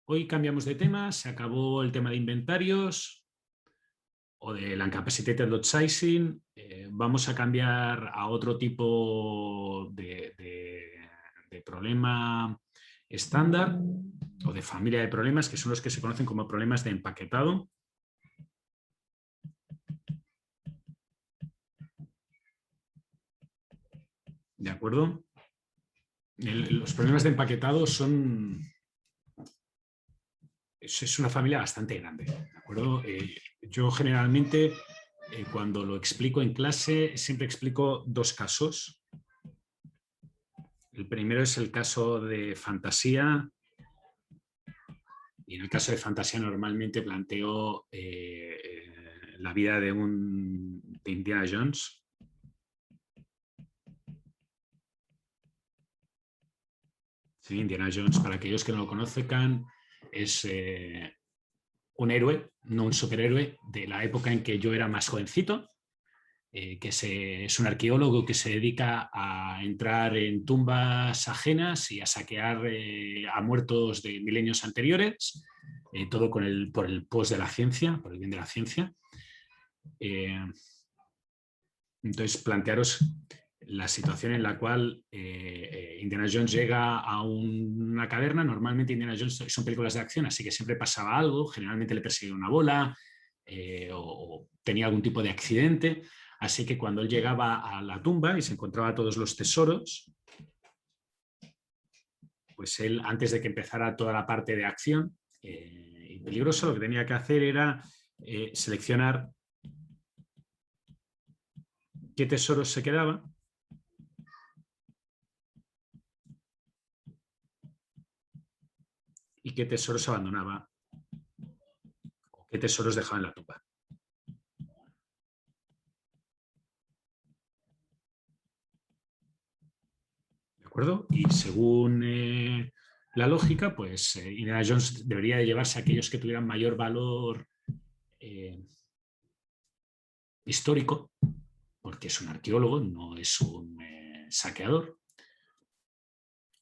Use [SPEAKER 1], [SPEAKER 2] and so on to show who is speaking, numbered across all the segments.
[SPEAKER 1] Hoy cambiamos de tema, se acabó el tema de inventarios o del Uncapacitated Lot Sizing. Vamos a cambiar a otro tipo de problema estándar o de familia de problemas, que son los que se conocen como problemas de empaquetado. ¿De acuerdo? Los problemas de empaquetado es una familia bastante grande, ¿de acuerdo? Yo generalmente, cuando lo explico en clase, siempre explico dos casos. El primero es el caso de fantasía, y en el caso de fantasía normalmente planteo la vida de Indiana Jones. Sí, Indiana Jones, para aquellos que no lo conozcan, es un héroe, no un superhéroe, de la época en que yo era más jovencito, es un arqueólogo que se dedica a entrar en tumbas ajenas y a saquear a muertos de milenios anteriores, todo por el pos de la ciencia, por el bien de la ciencia. Entonces, plantearos la situación en la cual Indiana Jones llega a una caverna. Normalmente Indiana Jones son películas de acción, así que siempre pasaba algo, generalmente le perseguía una bola o tenía algún tipo de accidente. Así que cuando él llegaba a la tumba y se encontraba todos los tesoros, pues él, antes de que empezara toda la parte de acción y peligroso, lo que tenía que hacer era seleccionar qué tesoros se quedaban y qué tesoros abandonaba o qué tesoros dejaba en la tumba. ¿De acuerdo? Y según la lógica, pues Indiana Jones debería de llevarse a aquellos que tuvieran mayor valor histórico, porque es un arqueólogo, no es un saqueador,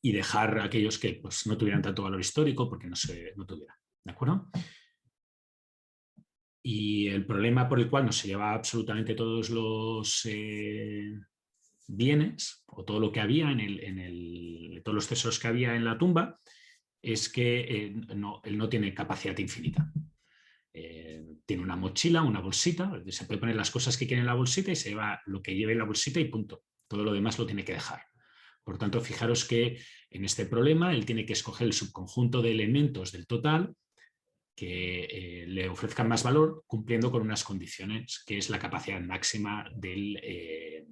[SPEAKER 1] y dejar a aquellos que pues, no tuvieran tanto valor histórico porque no tuvieran. ¿De acuerdo? Y el problema por el cual no se lleva absolutamente todos los bienes o todo lo que había todos los tesoros que había en la tumba es que él no tiene capacidad infinita. Tiene una mochila, una bolsita, se puede poner las cosas que quiere en la bolsita y se lleva lo que lleve en la bolsita y punto. Todo lo demás lo tiene que dejar. Por tanto, fijaros que en este problema él tiene que escoger el subconjunto de elementos del total que le ofrezcan más valor cumpliendo con unas condiciones, que es la capacidad máxima de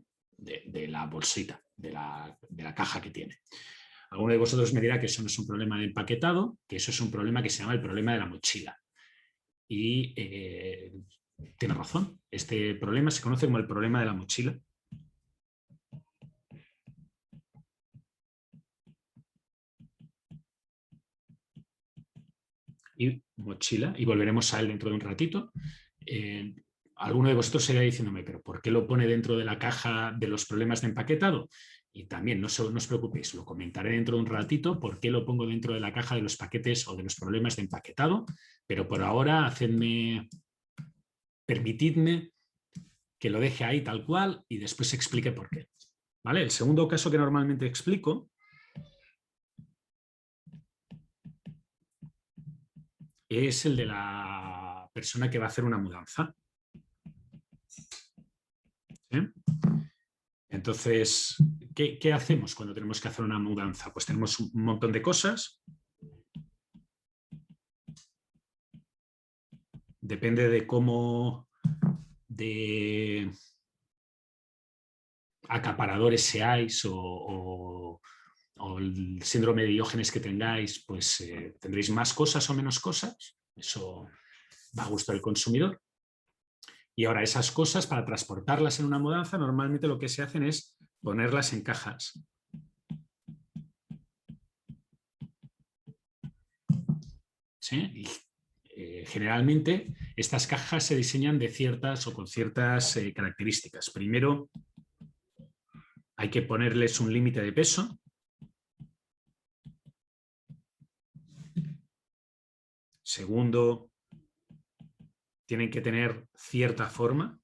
[SPEAKER 1] la bolsita, de la caja que tiene. Alguno de vosotros me dirá que eso no es un problema de empaquetado, que eso es un problema que se llama el problema de la mochila. Y tiene razón, este problema se conoce como el problema de la mochila. Y mochila, y volveremos a él dentro de un ratito. Alguno de vosotros seguirá diciéndome, pero ¿por qué lo pone dentro de la caja de los problemas de empaquetado? Y también no os preocupéis, lo comentaré dentro de un ratito, por qué lo pongo dentro de la caja de los paquetes o de los problemas de empaquetado, pero por ahora permitidme que lo deje ahí tal cual y después explique por qué. ¿Vale? El segundo caso que normalmente explico es el de la persona que va a hacer una mudanza. ¿Sí? Entonces, ¿qué hacemos cuando tenemos que hacer una mudanza? Pues tenemos un montón de cosas. Depende de cómo de acaparadores seáis o el síndrome de Diógenes que tengáis, pues tendréis más cosas o menos cosas. Eso va a gusto del consumidor. Y ahora esas cosas, para transportarlas en una mudanza, normalmente lo que se hacen es ponerlas en cajas. ¿Sí? Y generalmente estas cajas se diseñan de ciertas o con ciertas características. Primero, hay que ponerles un límite de peso. Segundo, tienen que tener cierta forma.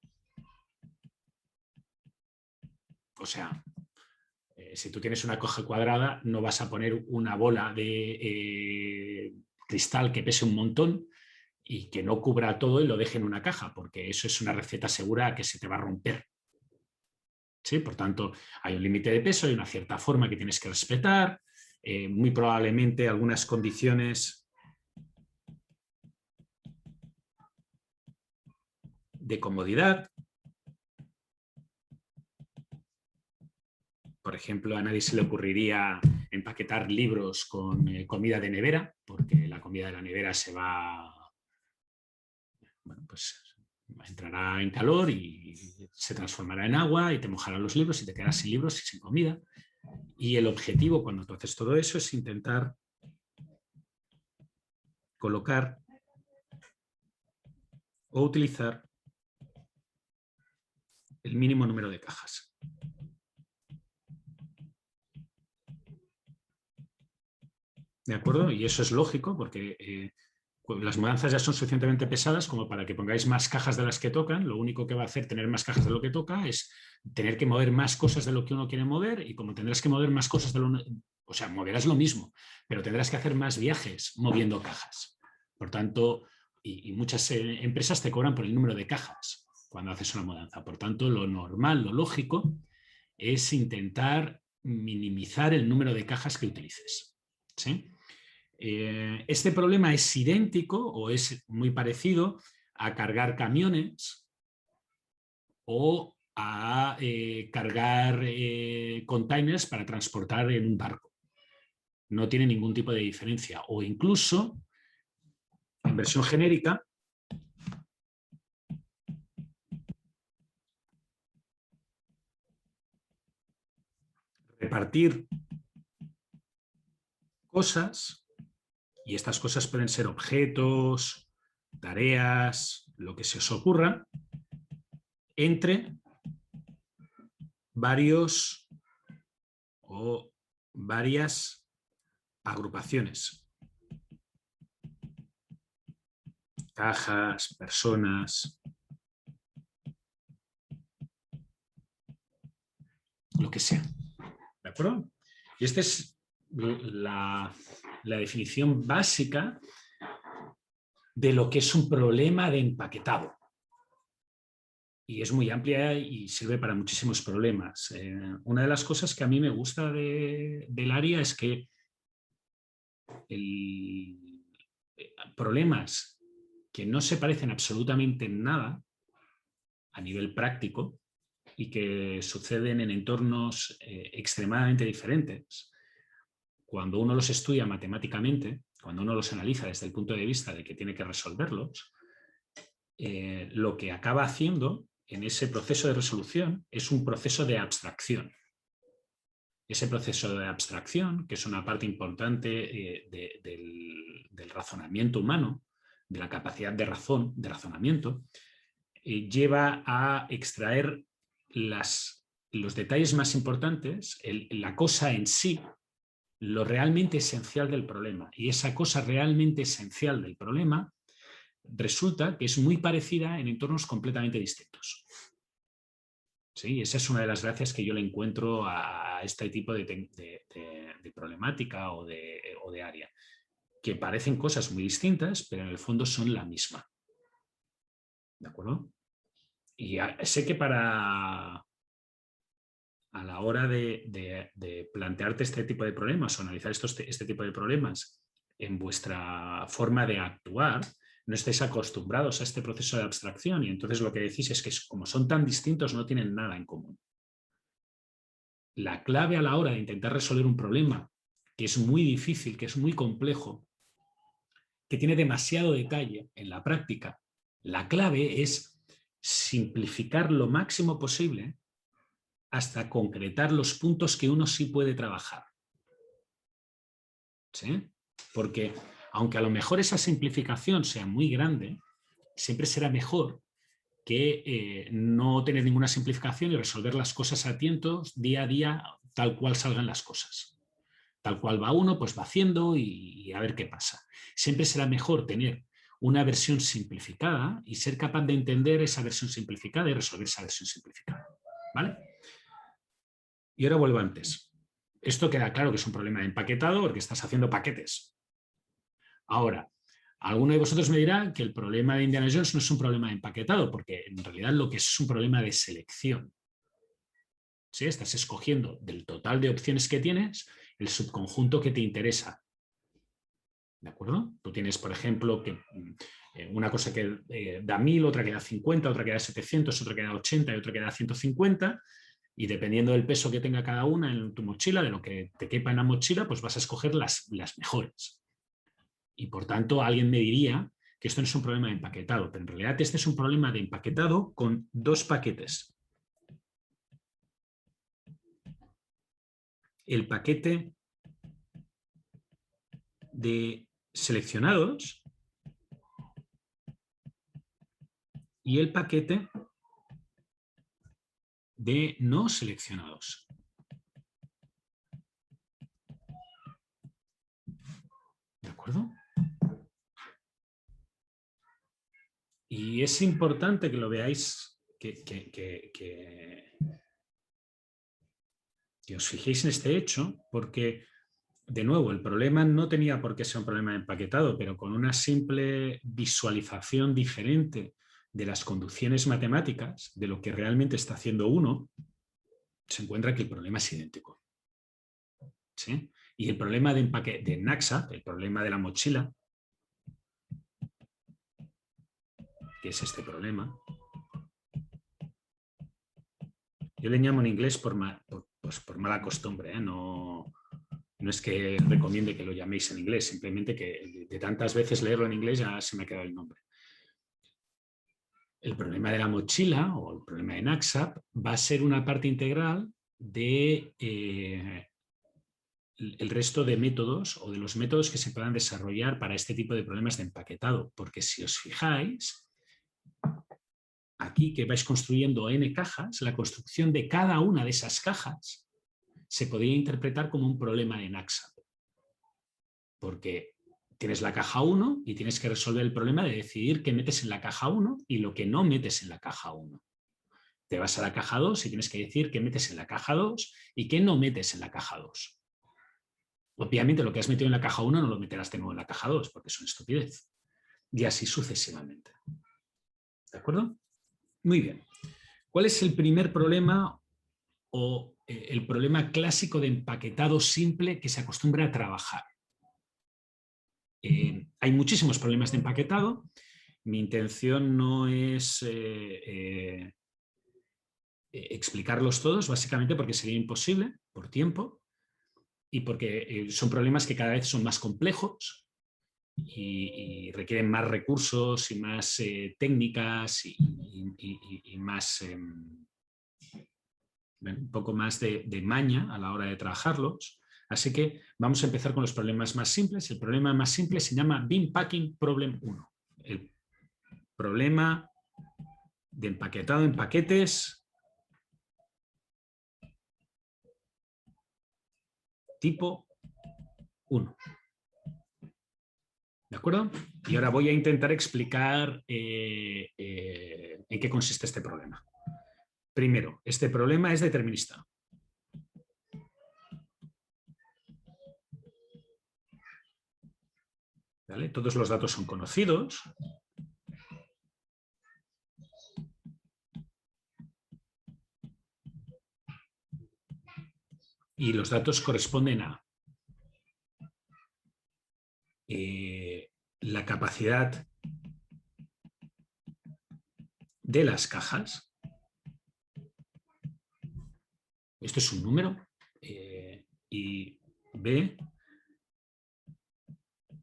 [SPEAKER 1] O sea, si tú tienes una caja cuadrada, no vas a poner una bola de cristal que pese un montón y que no cubra todo y lo deje en una caja, porque eso es una receta segura que se te va a romper. ¿Sí? Por tanto, hay un límite de peso, hay una cierta forma que tienes que respetar, muy probablemente algunas condiciones de comodidad. Por ejemplo, a nadie se le ocurriría empaquetar libros con comida de nevera, porque la comida de la nevera se va, bueno, pues entrará en calor y se transformará en agua y te mojará los libros y te quedarás sin libros y sin comida. Y el objetivo cuando tú haces todo eso es intentar colocar o utilizar el mínimo número de cajas. ¿De acuerdo? Y eso es lógico porque las mudanzas ya son suficientemente pesadas como para que pongáis más cajas de las que tocan. Lo único que va a hacer tener más cajas de lo que toca es tener que mover más cosas de lo que uno quiere mover, y como tendrás que mover más cosas de lo... O sea, moverás lo mismo, pero tendrás que hacer más viajes moviendo cajas. Por tanto, y muchas empresas te cobran por el número de cajas cuando haces una mudanza. Por tanto, lo normal, lo lógico, es intentar minimizar el número de cajas que utilices. ¿Sí? Este problema es idéntico o es muy parecido a cargar camiones o a cargar containers para transportar en un barco. No tiene ningún tipo de diferencia. O incluso, en versión genérica, repartir cosas, y estas cosas pueden ser objetos, tareas, lo que se os ocurra, entre varios o varias agrupaciones. Cajas, personas, lo que sea. ¿De acuerdo? Y esta es la definición básica de lo que es un problema de empaquetado. Y es muy amplia y sirve para muchísimos problemas. Una de las cosas que a mí me gusta del área es que problemas que no se parecen absolutamente en nada a nivel práctico y que suceden en entornos extremadamente diferentes, cuando uno los estudia matemáticamente, cuando uno los analiza desde el punto de vista de que tiene que resolverlos, lo que acaba haciendo en ese proceso de resolución es un proceso de abstracción. Ese proceso de abstracción, que es una parte importante del razonamiento humano, de la capacidad de razonamiento, lleva a extraer los detalles más importantes, la cosa en sí, lo realmente esencial del problema. Y esa cosa realmente esencial del problema resulta que es muy parecida en entornos completamente distintos. ¿Sí? Esa es una de las gracias que yo le encuentro a este tipo de problemática o de área, que parecen cosas muy distintas, pero en el fondo son la misma. ¿De acuerdo? Y sé que a la hora de plantearte este tipo de problemas o analizar este tipo de problemas en vuestra forma de actuar, no estáis acostumbrados a este proceso de abstracción, y entonces lo que decís es que como son tan distintos no tienen nada en común. La clave a la hora de intentar resolver un problema que es muy difícil, que es muy complejo, que tiene demasiado detalle en la práctica, la clave es simplificar lo máximo posible hasta concretar los puntos que uno sí puede trabajar. ¿Sí? Porque aunque a lo mejor esa simplificación sea muy grande, siempre será mejor que no tener ninguna simplificación y resolver las cosas a tientos, día a día, tal cual salgan las cosas. tal cual va uno, pues va haciendo y a ver qué pasa. Siempre será mejor tener una versión simplificada y ser capaz de entender esa versión simplificada y resolver esa versión simplificada. ¿Vale? Y ahora vuelvo antes. Esto queda claro que es un problema de empaquetado porque estás haciendo paquetes. Ahora, alguno de vosotros me dirá que el problema de Indiana Jones no es un problema de empaquetado, porque en realidad lo que es un problema de selección. ¿Sí? Estás escogiendo del total de opciones que tienes el subconjunto que te interesa. ¿De acuerdo? Tú tienes, por ejemplo, que una cosa que da 1000, otra que da 50, otra que da 700, otra que da 80 y otra que da 150. Y dependiendo del peso que tenga cada una en tu mochila, de lo que te quepa en la mochila, pues vas a escoger las mejores. Y por tanto, alguien me diría que esto no es un problema de empaquetado, pero en realidad este es un problema de empaquetado con dos paquetes. El paquete de seleccionados y el paquete de no seleccionados. ¿De acuerdo? Y es importante que lo veáis, que os fijéis en este hecho, porque, de nuevo, el problema no tenía por qué ser un problema empaquetado, pero con una simple visualización diferente de las conducciones matemáticas, de lo que realmente está haciendo uno, se encuentra que el problema es idéntico. ¿Sí? Y el problema de Naxa, el problema de la mochila, que es este problema, yo le llamo en inglés por mala costumbre, ¿eh? No es que recomiende que lo llaméis en inglés, simplemente que de tantas veces leerlo en inglés ya se me ha quedado el nombre. El problema de la mochila o el problema de Naxa va a ser una parte integral de el resto de métodos o de los métodos que se puedan desarrollar para este tipo de problemas de empaquetado, porque si os fijáis, aquí que vais construyendo n cajas, la construcción de cada una de esas cajas se podría interpretar como un problema de Naxa, porque tienes la caja 1 y tienes que resolver el problema de decidir qué metes en la caja 1 y lo que no metes en la caja 1. Te vas a la caja 2 y tienes que decir qué metes en la caja 2 y qué no metes en la caja 2. Obviamente lo que has metido en la caja 1 no lo meterás de nuevo en la caja 2 porque es una estupidez. Y así sucesivamente. ¿De acuerdo? Muy bien. ¿Cuál es el primer problema o el problema clásico de empaquetado simple que se acostumbra a trabajar? Hay muchísimos problemas de empaquetado. Mi intención no es explicarlos todos, básicamente porque sería imposible por tiempo y porque son problemas que cada vez son más complejos y requieren más recursos y más técnicas y más, un poco más de maña a la hora de trabajarlos. Así que vamos a empezar con los problemas más simples. El problema más simple se llama Bin Packing Problem 1. El problema de empaquetado en paquetes tipo 1. ¿De acuerdo? Y ahora voy a intentar explicar en qué consiste este problema. Primero, este problema es determinista. ¿Vale? Todos los datos son conocidos. Y los datos corresponden a la capacidad de las cajas. Esto es un número. Y B,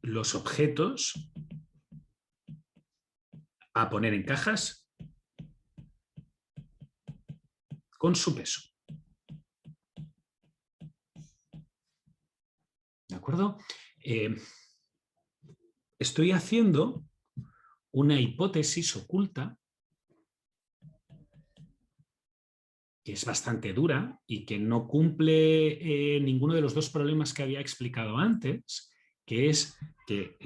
[SPEAKER 1] los objetos a poner en cajas con su peso. ¿De acuerdo? Estoy haciendo una hipótesis oculta que es bastante dura y que no cumple ninguno de los dos problemas que había explicado antes, que es que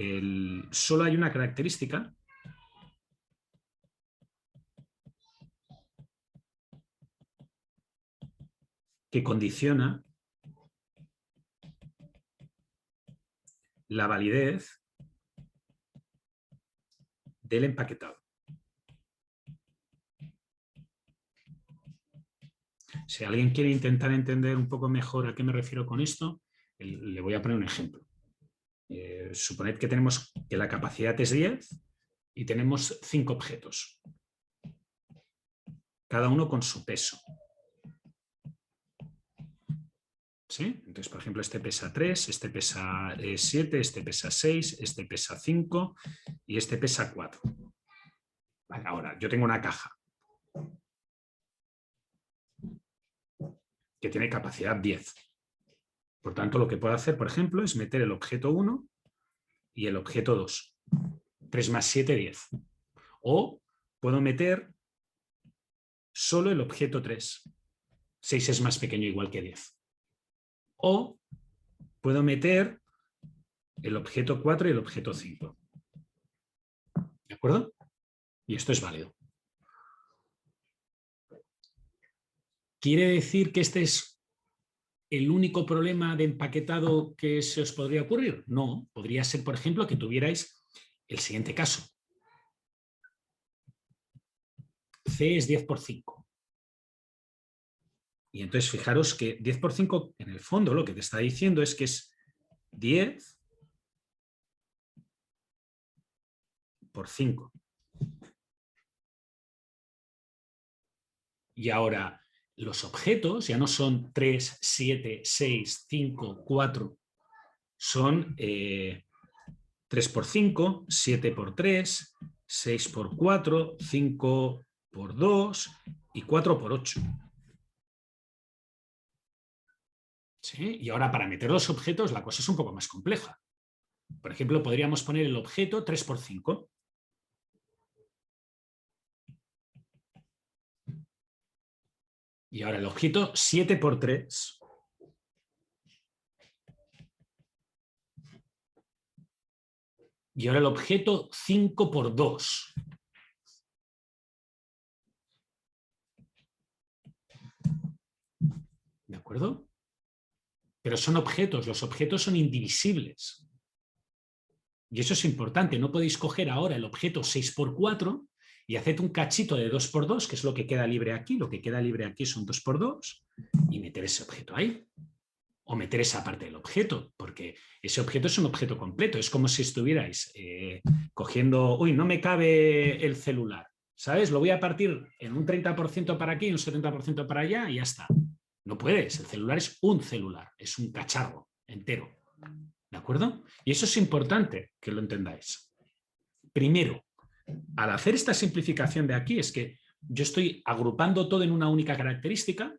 [SPEAKER 1] solo hay una característica que condiciona la validez del empaquetado. Si alguien quiere intentar entender un poco mejor a qué me refiero con esto, le voy a poner un ejemplo. Suponed que tenemos que la capacidad es 10 y tenemos 5 objetos, cada uno con su peso. ¿Sí? Entonces, por ejemplo, este pesa 3, este pesa 7, este pesa 6, este pesa 5 y este pesa 4. Vale, ahora, yo tengo una caja que tiene capacidad 10. Por tanto, lo que puedo hacer, por ejemplo, es meter el objeto 1 y el objeto 2. 3 más 7, 10. O puedo meter solo el objeto 3. 6 es más pequeño igual que 10. O puedo meter el objeto 4 y el objeto 5. ¿De acuerdo? Y esto es válido. ¿Quiere decir que este es el único problema de empaquetado que se os podría ocurrir? No, podría ser, por ejemplo, que tuvierais el siguiente caso. C es 10 por 5. Y entonces fijaros que 10 por 5, en el fondo, lo que te está diciendo es que es 10 por 5. Y ahora, los objetos ya no son 3, 7, 6, 5, 4. Son 3 por 5, 7 por 3, 6 por 4, 5 por 2 y 4 por 8. ¿Sí? Y ahora para meter los objetos la cosa es un poco más compleja. Por ejemplo, podríamos poner el objeto 3 por 5. Y ahora el objeto 7 por 3. Y ahora el objeto 5 por 2. ¿De acuerdo? Pero son objetos, los objetos son indivisibles. Y eso es importante, no podéis coger ahora el objeto 6 por 4 y hacer un cachito de 2 por 2, que es lo que queda libre aquí. Lo que queda libre aquí son 2 por 2 y meter ese objeto ahí. O meter esa parte del objeto, porque ese objeto es un objeto completo. Es como si estuvierais cogiendo, uy, no me cabe el celular, ¿sabes? Lo voy a partir en un 30% para aquí y un 70% para allá y ya está. No puedes, el celular es un celular, es un cacharro entero. ¿De acuerdo? Y eso es importante que lo entendáis. Primero, al hacer esta simplificación de aquí, es que yo estoy agrupando todo en una única característica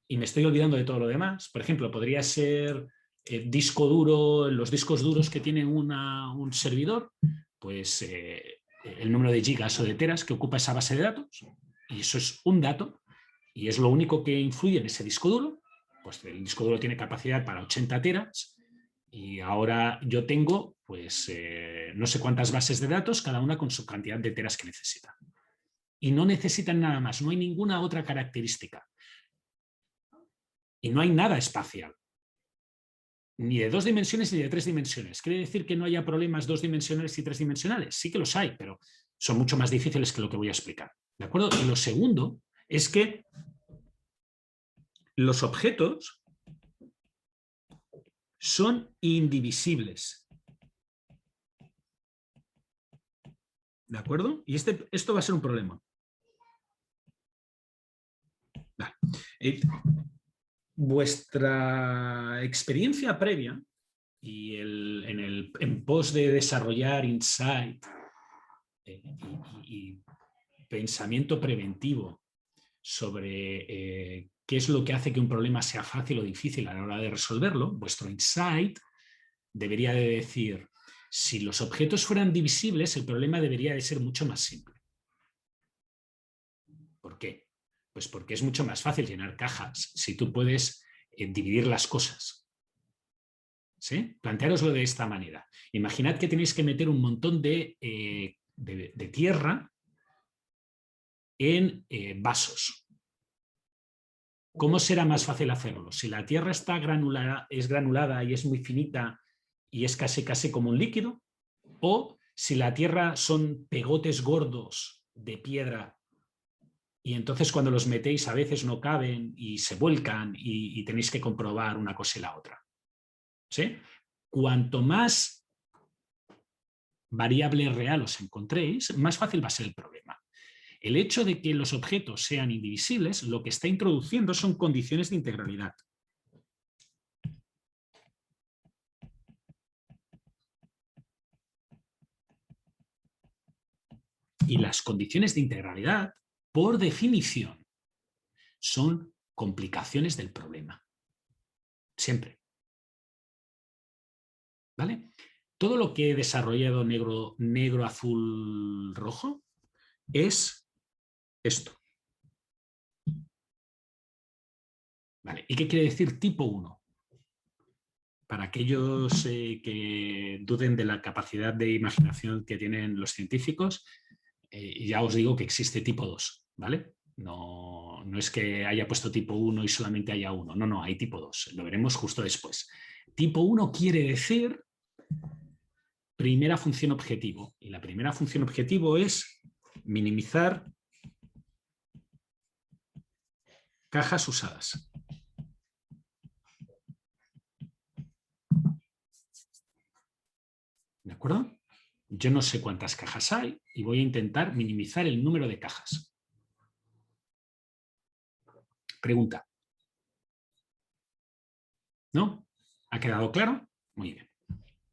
[SPEAKER 1] y me estoy olvidando de todo lo demás. Por ejemplo, podría ser el disco duro, los discos duros que tiene un servidor, pues el número de gigas o de teras que ocupa esa base de datos, y eso es un dato, y es lo único que influye en ese disco duro. Pues el disco duro tiene capacidad para 80 teras, y ahora yo tengo, pues, no sé cuántas bases de datos, cada una con su cantidad de teras que necesita. Y no necesitan nada más, no hay ninguna otra característica. Y no hay nada espacial, ni de 2 dimensiones ni de 3 dimensiones. ¿Quiere decir que no haya problemas 2 dimensionales y 3 dimensionales? Sí que los hay, pero son mucho más difíciles que lo que voy a explicar. ¿De acuerdo? Y lo segundo es que los objetos son indivisibles. ¿De acuerdo? Y esto va a ser un problema. Vale. Vuestra experiencia previa y en pos de desarrollar insight y pensamiento preventivo sobre qué es lo que hace que un problema sea fácil o difícil a la hora de resolverlo, vuestro insight debería de decir, si los objetos fueran divisibles, el problema debería de ser mucho más simple. ¿Por qué? Pues porque es mucho más fácil llenar cajas si tú puedes dividir las cosas. ¿Sí? Planteároslo de esta manera. Imaginad que tenéis que meter un montón de tierra en vasos. ¿Cómo será más fácil hacerlo? Si la tierra está granulada y es muy finita y es casi como un líquido, o si la tierra son pegotes gordos de piedra y entonces cuando los metéis a veces no caben y se vuelcan y tenéis que comprobar una cosa y la otra. ¿Sí? Cuanto más variable real os encontréis, más fácil va a ser el problema. El hecho de que los objetos sean indivisibles lo que está introduciendo son condiciones de integralidad. Y las condiciones de integralidad, por definición, son complicaciones del problema. Siempre. ¿Vale? Todo lo que he desarrollado negro, azul, rojo es esto. ¿Vale? ¿Y qué quiere decir tipo 1? Para aquellos que duden de la capacidad de imaginación que tienen los científicos, ya os digo que existe tipo 2, ¿vale? No es que haya puesto tipo 1 y solamente haya uno. No, hay tipo 2. Lo veremos justo después. Tipo 1 quiere decir primera función objetivo. Y la primera función objetivo es minimizar cajas usadas. ¿De acuerdo? Yo no sé cuántas cajas hay y voy a intentar minimizar el número de cajas. Pregunta. ¿No? ¿Ha quedado claro? Muy bien.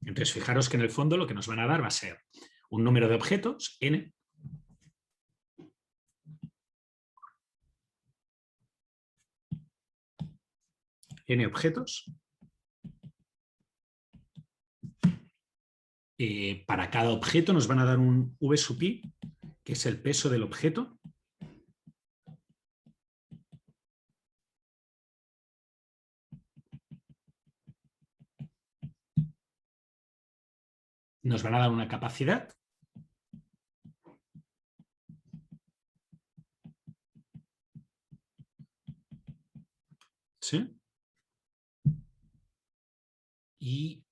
[SPEAKER 1] Entonces, fijaros que en el fondo lo que nos van a dar va a ser un número de objetos, n, objetos. Para cada objeto nos van a dar un v sub i, que es el peso del objeto. Nos van a dar una capacidad. ¿Sí? Y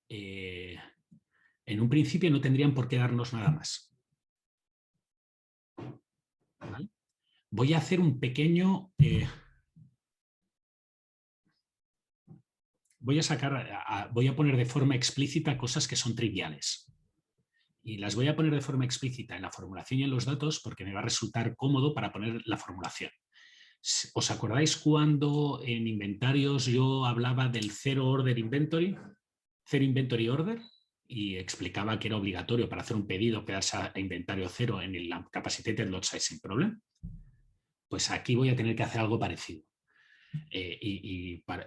[SPEAKER 1] en un principio no tendrían por qué darnos nada más. ¿Vale? Voy a hacer un pequeño... voy a poner de forma explícita cosas que son triviales. Y las voy a poner de forma explícita en la formulación y en los datos porque me va a resultar cómodo para poner la formulación. ¿Os acordáis cuando en inventarios yo hablaba del Zero Order Inventory? Zero Inventory Order, y explicaba que era obligatorio para hacer un pedido quedarse a inventario cero en el Capacitated Lot Sizing Problem. Pues aquí voy a tener que hacer algo parecido.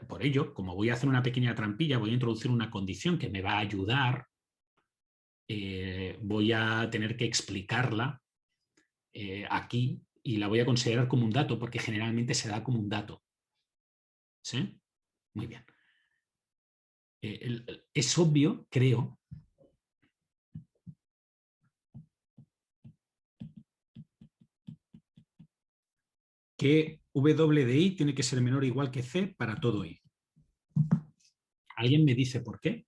[SPEAKER 1] Por ello, como voy a hacer una pequeña trampilla, voy a introducir una condición que me va a ayudar. Voy a tener que explicarla aquí y la voy a considerar como un dato porque generalmente se da como un dato. ¿Sí? Muy bien. Es obvio, creo, que W de I tiene que ser menor o igual que C para todo I. ¿Alguien me dice por qué?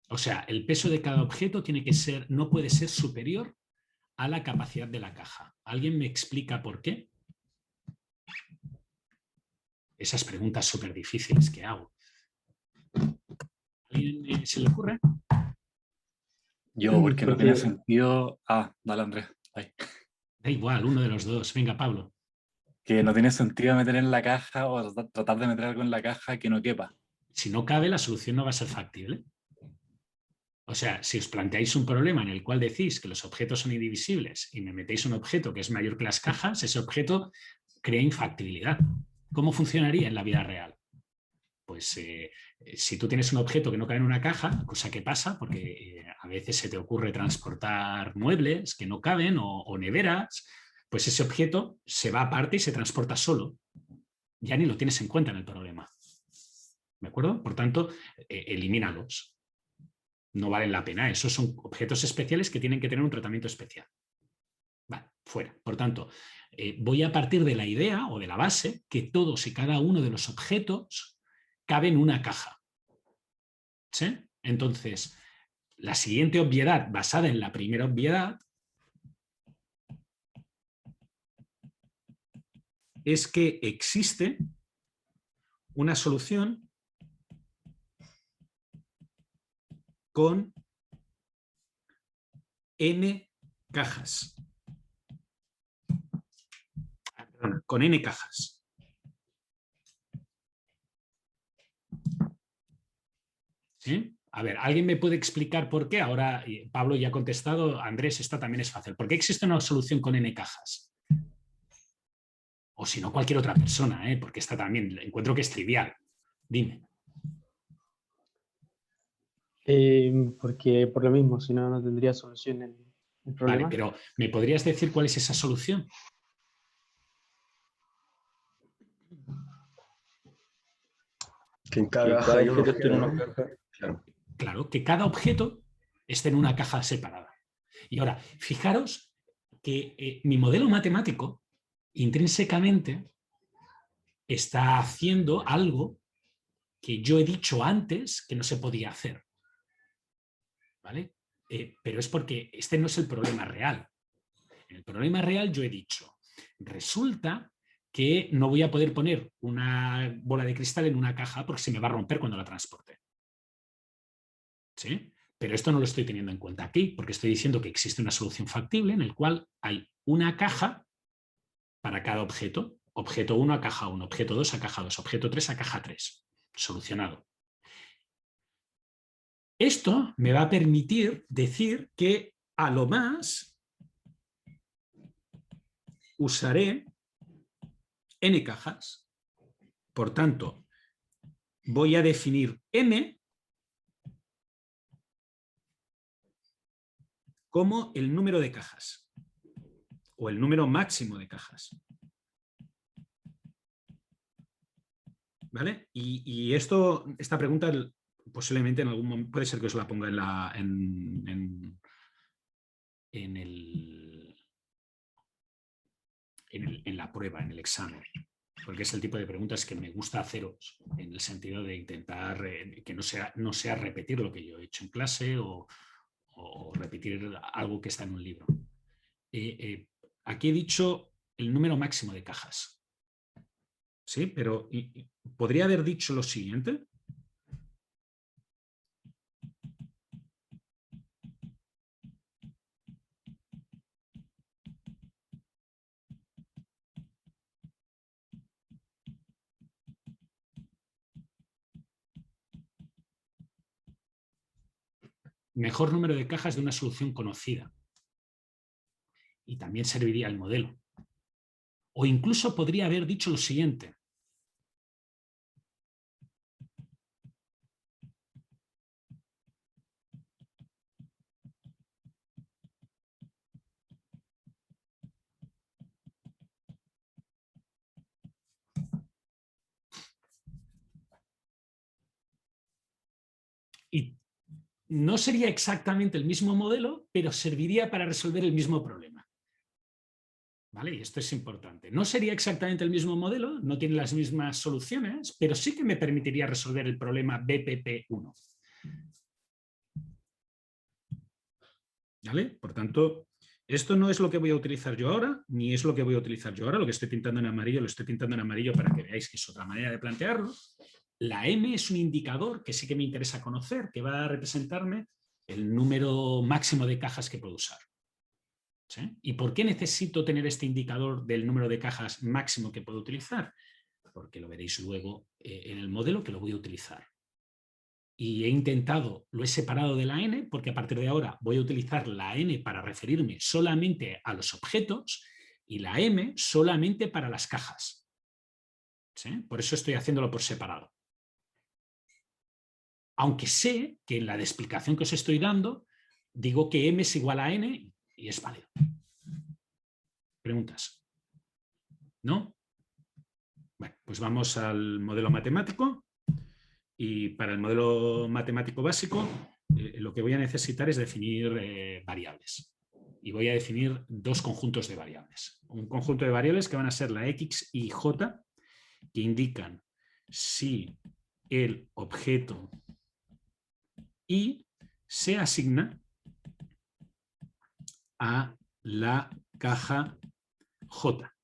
[SPEAKER 1] O sea, el peso de cada objeto tiene que ser, no puede ser superior a la capacidad de la caja. ¿Alguien me explica por qué? Esas preguntas súper difíciles que hago. ¿Alguien se le ocurre?
[SPEAKER 2] Yo, porque no tiene sentido... dale, Andrés. Ay.
[SPEAKER 1] Da igual, uno de los dos. Venga, Pablo.
[SPEAKER 2] Que no tiene sentido meter en la caja o tratar de meter algo en la caja que no quepa.
[SPEAKER 1] Si no cabe, la solución no va a ser factible. O sea, si os planteáis un problema en el cual decís que los objetos son indivisibles y me metéis un objeto que es mayor que las cajas, ese objeto crea infactibilidad. ¿Cómo funcionaría en la vida real? Pues si tú tienes un objeto que no cae en una caja, cosa que pasa porque a veces se te ocurre transportar muebles que no caben o neveras, pues ese objeto se va aparte y se transporta solo. Ya ni lo tienes en cuenta en el problema. ¿De acuerdo? Por tanto, elimínalos. No valen la pena. Esos son objetos especiales que tienen que tener un tratamiento especial. Vale, fuera. Por tanto, voy a partir de la idea o de la base que todos y cada uno de los objetos caben en una caja. ¿Sí? Entonces, la siguiente obviedad basada en la primera obviedad es que existe una solución con n cajas. Perdón, con n cajas. ¿Sí? A ver, ¿alguien me puede explicar por qué? Ahora Pablo ya ha contestado, Andrés, esta también es fácil. ¿Por qué existe una solución con n cajas? O si no, cualquier otra persona, porque esta también encuentro que es trivial. Dime.
[SPEAKER 3] Porque por lo mismo, si no, no tendría solución el problema.
[SPEAKER 1] Vale, pero ¿me podrías decir cuál es esa solución?
[SPEAKER 4] Que en cada caja hay un
[SPEAKER 2] objeto esté en una
[SPEAKER 4] objeto.
[SPEAKER 2] caja.
[SPEAKER 4] Claro.
[SPEAKER 1] Claro, que cada objeto esté en una caja separada. Y ahora, fijaros que mi modelo matemático intrínsecamente está haciendo algo que yo he dicho antes que no se podía hacer. ¿Vale? Pero es porque este no es el problema real. En el problema real yo he dicho, resulta que no voy a poder poner una bola de cristal en una caja porque se me va a romper cuando la transporte. ¿Sí? Pero esto no lo estoy teniendo en cuenta aquí porque estoy diciendo que existe una solución factible en el cual hay una caja para cada objeto. Objeto 1 a caja 1, objeto 2 a caja 2, objeto 3 a caja 3. Solucionado. Esto me va a permitir decir que a lo más usaré n cajas. Por tanto, voy a definir m como el número de cajas o el número máximo de cajas. ¿Vale? Y esta pregunta posiblemente en algún momento puede ser que os la ponga en la prueba, en el examen, porque es el tipo de preguntas que me gusta haceros en el sentido de intentar que no sea repetir lo que yo he hecho en clase o repetir algo que está en un libro. Aquí he dicho el número máximo de cajas. Sí, pero podría haber dicho lo siguiente. Mejor número de cajas de una solución conocida. Y también serviría el modelo. O incluso podría haber dicho lo siguiente. Y no sería exactamente el mismo modelo, pero serviría para resolver el mismo problema. ¿Vale? Y esto es importante. No sería exactamente el mismo modelo, no tiene las mismas soluciones, pero sí que me permitiría resolver el problema BPP1. ¿Vale? Por tanto, esto no es lo que voy a utilizar yo ahora, ni es lo que voy a utilizar yo ahora. Lo que estoy pintando en amarillo, lo estoy pintando en amarillo para que veáis que es otra manera de plantearlo. La M es un indicador que sí que me interesa conocer, que va a representarme el número máximo de cajas que puedo usar. ¿Sí? ¿Y por qué necesito tener este indicador del número de cajas máximo que puedo utilizar? Porque lo veréis luego en el modelo que lo voy a utilizar. Y lo he separado de la n porque a partir de ahora voy a utilizar la n para referirme solamente a los objetos y la m solamente para las cajas. ¿Sí? Por eso estoy haciéndolo por separado. Aunque sé que en la explicación que os estoy dando digo que m es igual a n y es válido. ¿Preguntas? ¿No? Bueno, pues vamos al modelo matemático. Y para el modelo matemático básico, lo que voy a necesitar es definir variables. Y voy a definir dos conjuntos de variables. Un conjunto de variables que van a ser la x y j, que indican si el objeto y se asigna a la caja j.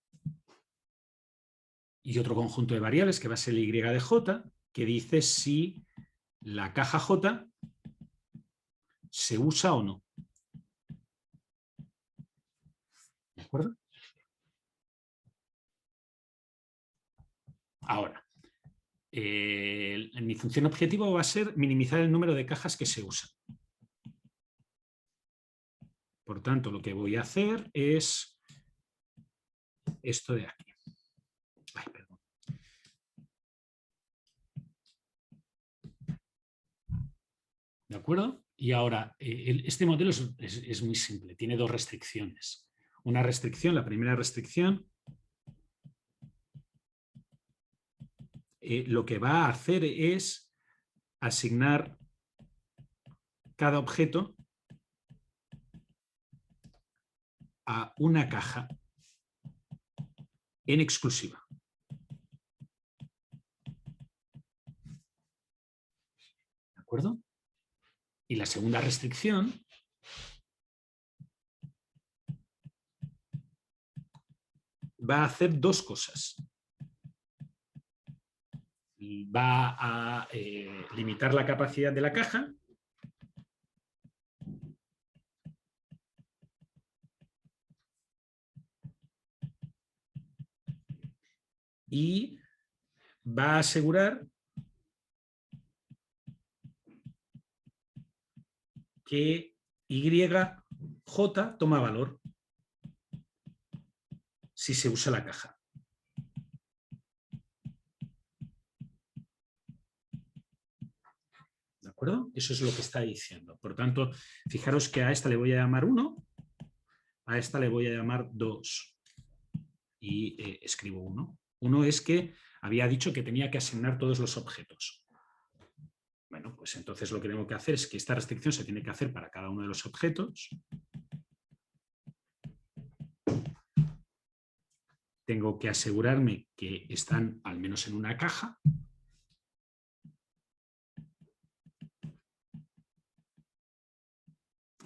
[SPEAKER 1] Y otro conjunto de variables que va a ser y de j, que dice si la caja j se usa o no. ¿De acuerdo? Ahora, mi función objetivo va a ser minimizar el número de cajas que se usan. Por tanto, lo que voy a hacer es esto de aquí. Ay, perdón. ¿De acuerdo? Y ahora, este modelo es muy simple, tiene dos restricciones. Una restricción, la primera restricción, lo que va a hacer es asignar cada objeto a una caja en exclusiva. ¿De acuerdo? Y la segunda restricción va a hacer dos cosas. Va a limitar la capacidad de la caja y va a asegurar que YJ toma valor si se usa la caja. ¿De acuerdo? Eso es lo que está diciendo. Por tanto, fijaros que a esta le voy a llamar 1, a esta le voy a llamar 2 y escribo 1. 1 es que había dicho que tenía que asignar todos los objetos. Bueno, pues entonces lo que tengo que hacer es que esta restricción se tiene que hacer para cada uno de los objetos. Tengo que asegurarme que están al menos en una caja.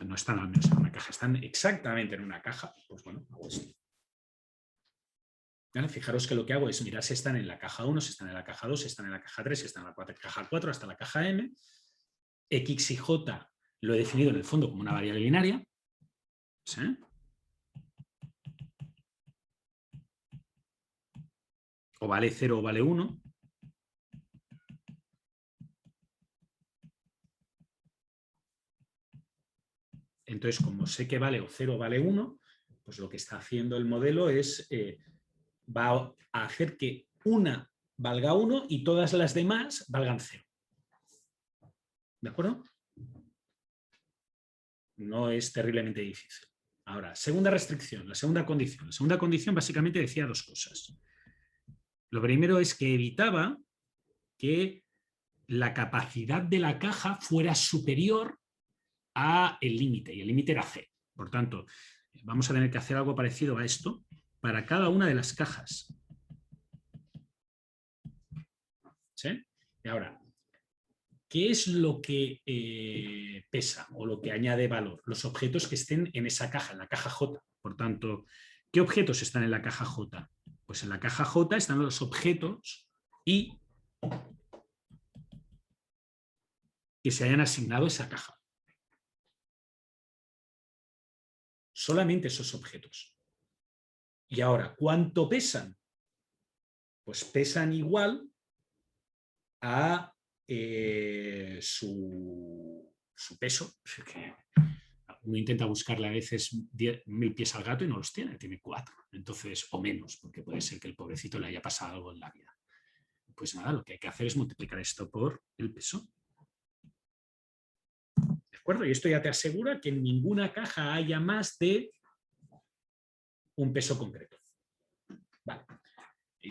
[SPEAKER 1] No están al menos en una caja, están exactamente en una caja. Pues bueno, hago esto. ¿Vale? Fijaros que lo que hago es mirar si están en la caja 1, si están en la caja 2, si están en la caja 3, si están en la caja 4, hasta la caja M. X y J lo he definido en el fondo como una variable binaria. ¿Sí? O vale 0 o vale 1. Entonces, como sé que vale o 0 o vale 1, pues lo que está haciendo el modelo es va a hacer que una valga 1 y todas las demás valgan 0. ¿De acuerdo? No es terriblemente difícil. Ahora, segunda restricción, la segunda condición. La segunda condición básicamente decía dos cosas. Lo primero es que evitaba que la capacidad de la caja fuera superior a el límite, y el límite era C. Por tanto, vamos a tener que hacer algo parecido a esto para cada una de las cajas. ¿Sí? Y ahora, ¿qué es lo que pesa o lo que añade valor? Los objetos que estén en esa caja, en la caja J. Por tanto, ¿qué objetos están en la caja J? Pues en la caja J están los objetos y que se hayan asignado a esa caja. Solamente esos objetos. Y ahora, ¿cuánto pesan? Pues pesan igual a su peso. Uno intenta buscarle a veces 10.000 pies al gato y no los tiene 4. Entonces, o menos, porque puede ser que el pobrecito le haya pasado algo en la vida. Pues nada, lo que hay que hacer es multiplicar esto por el peso. ¿De acuerdo? Y esto ya te asegura que en ninguna caja haya más de un peso concreto. Vale.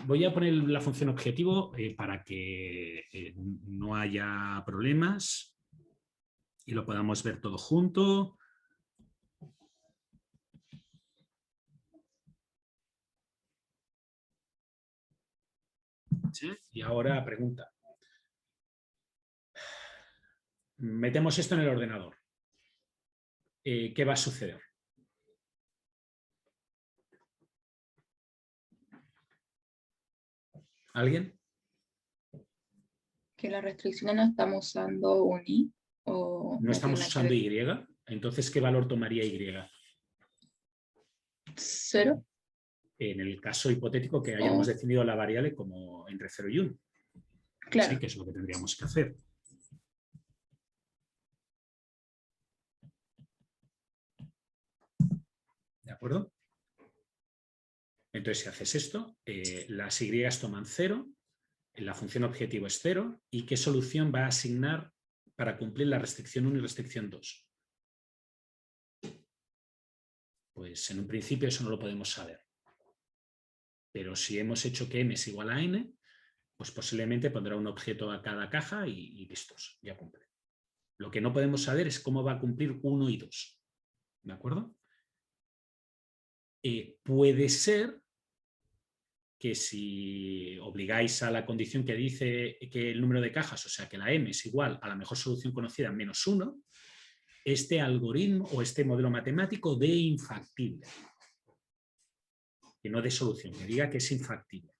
[SPEAKER 1] Voy a poner la función objetivo para que no haya problemas y lo podamos ver todo junto. ¿Sí? Y ahora pregunta. Metemos esto en el ordenador. ¿Qué va a suceder? ¿Alguien?
[SPEAKER 5] Que la restricción no estamos usando un i o
[SPEAKER 1] No estamos
[SPEAKER 5] tiene
[SPEAKER 1] usando
[SPEAKER 5] que
[SPEAKER 1] Y. Entonces, ¿qué valor tomaría Y?
[SPEAKER 5] ver. 0.
[SPEAKER 1] En el caso hipotético que hayamos definido la variable como entre 0 y 1.
[SPEAKER 5] Claro.
[SPEAKER 1] Sí, que es lo que tendríamos que hacer. ¿De acuerdo? Entonces, si haces esto, las Y toman 0, la función objetivo es 0, ¿y qué solución va a asignar para cumplir la restricción 1 y restricción 2? Pues en un principio eso no lo podemos saber. Pero si hemos hecho que m es igual a n, pues posiblemente pondrá un objeto a cada caja y listos, ya cumple. Lo que no podemos saber es cómo va a cumplir 1 y 2. ¿De acuerdo? Puede ser que si obligáis a la condición que dice que el número de cajas, o sea que la m es igual a la mejor solución conocida menos 1, este algoritmo o este modelo matemático dé infactible. Que no dé solución, que diga que es infactible.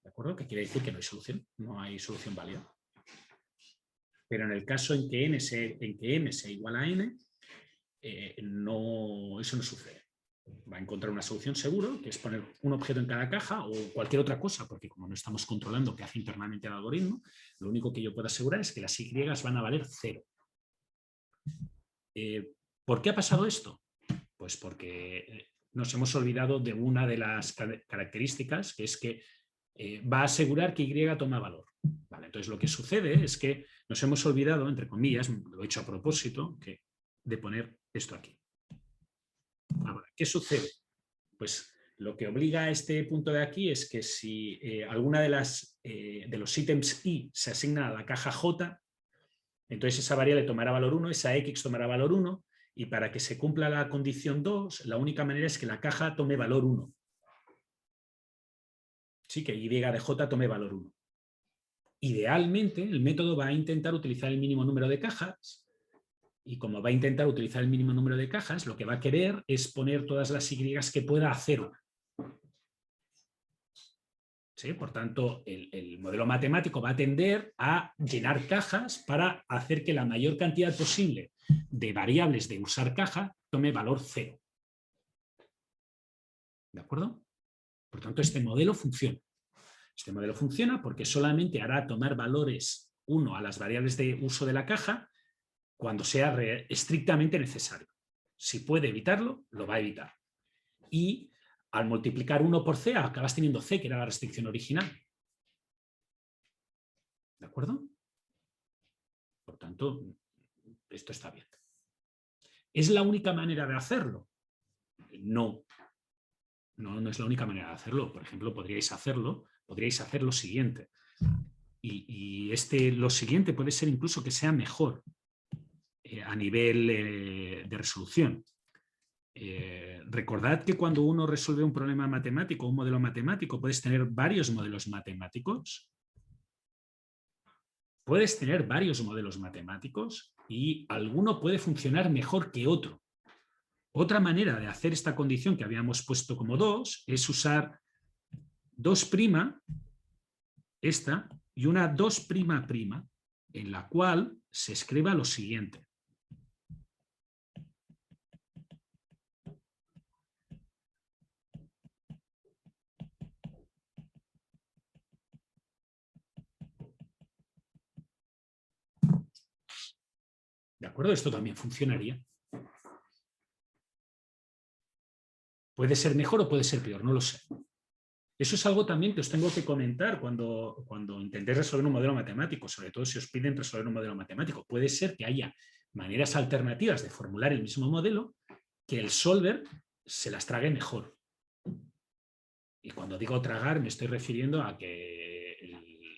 [SPEAKER 1] ¿De acuerdo? Que quiere decir que no hay solución, no hay solución válida. Pero en el caso en que m sea igual a n, eso no sucede. Va a encontrar una solución seguro, que es poner un objeto en cada caja o cualquier otra cosa, porque como no estamos controlando qué hace internamente el algoritmo, lo único que yo puedo asegurar es que las Y van a valer 0. ¿Por qué ha pasado esto? Pues porque nos hemos olvidado de una de las características, que es que va a asegurar que Y toma valor. Vale, entonces lo que sucede es que nos hemos olvidado, entre comillas, lo he hecho a propósito, de poner esto aquí. Ahora, ¿qué sucede? Pues lo que obliga a este punto de aquí es que si alguna de los ítems i se asigna a la caja j, entonces esa variable tomará valor 1, esa x tomará valor 1, y para que se cumpla la condición 2, la única manera es que la caja tome valor 1. Sí, que y de j tome valor 1. Idealmente, el método va a intentar utilizar el mínimo número de cajas, y como va a intentar utilizar el mínimo número de cajas, lo que va a querer es poner todas las Y que pueda a 0. ¿Sí? Por tanto, el modelo matemático va a tender a llenar cajas para hacer que la mayor cantidad posible de variables de usar caja tome valor 0. ¿De acuerdo? Por tanto, este modelo funciona. Este modelo funciona porque solamente hará tomar valores 1 a las variables de uso de la caja cuando sea estrictamente necesario. Si puede evitarlo, lo va a evitar. Y al multiplicar 1 por c, acabas teniendo c, que era la restricción original. ¿De acuerdo? Por tanto, esto está bien. ¿Es la única manera de hacerlo? No. No es la única manera de hacerlo. Por ejemplo, podríais hacer lo siguiente. Y lo siguiente puede ser incluso que sea mejor a nivel de resolución. Recordad que cuando uno resuelve un problema matemático, un modelo matemático, puedes tener varios modelos matemáticos. Puedes tener varios modelos matemáticos y alguno puede funcionar mejor que otro. Otra manera de hacer esta condición que habíamos puesto como 2 es usar 2', esta, y una 2'', en la cual se escriba lo siguiente. ¿De acuerdo? Esto también funcionaría. Puede ser mejor o puede ser peor, no lo sé. Eso es algo también que os tengo que comentar cuando intentéis resolver un modelo matemático, sobre todo si os piden resolver un modelo matemático. Puede ser que haya maneras alternativas de formular el mismo modelo que el solver se las trague mejor. Y cuando digo tragar me estoy refiriendo a que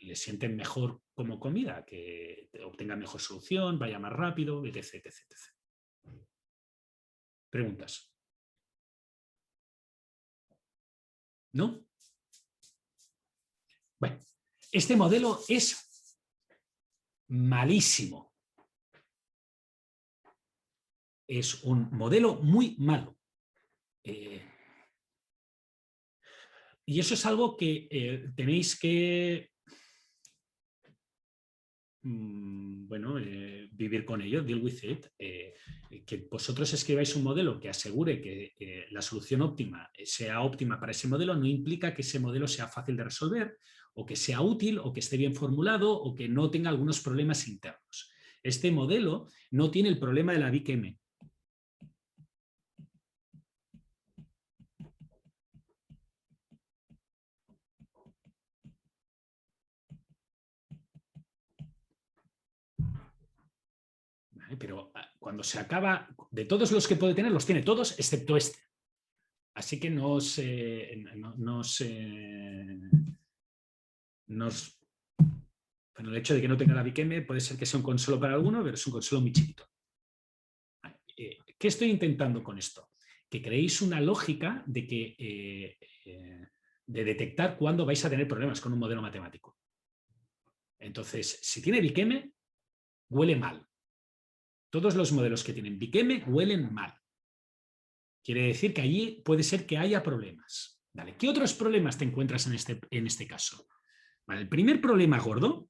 [SPEAKER 1] le sienten mejor como comida, que obtenga mejor solución, vaya más rápido, etc, etc, etc. ¿Preguntas? ¿No? Bueno, este modelo es malísimo. Es un modelo muy malo. Y eso es algo que tenéis que vivir con ello, deal with it. Que vosotros escribáis un modelo que asegure que la solución óptima sea óptima para ese modelo no implica que ese modelo sea fácil de resolver o que sea útil o que esté bien formulado o que no tenga algunos problemas internos. Este modelo no tiene el problema de la Big M. Pero cuando se acaba, de todos los que puede tener, los tiene todos, excepto este. Así que bueno, el hecho de que no tenga la Big M puede ser que sea un consuelo para alguno, pero es un consuelo muy chiquito. ¿Qué estoy intentando con esto? Que creéis una lógica de detectar cuándo vais a tener problemas con un modelo matemático. Entonces, si tiene Big M, huele mal. Todos los modelos que tienen Big M huelen mal. Quiere decir que allí puede ser que haya problemas. ¿Vale? ¿Qué otros problemas te encuentras en este caso? ¿Vale? El primer problema gordo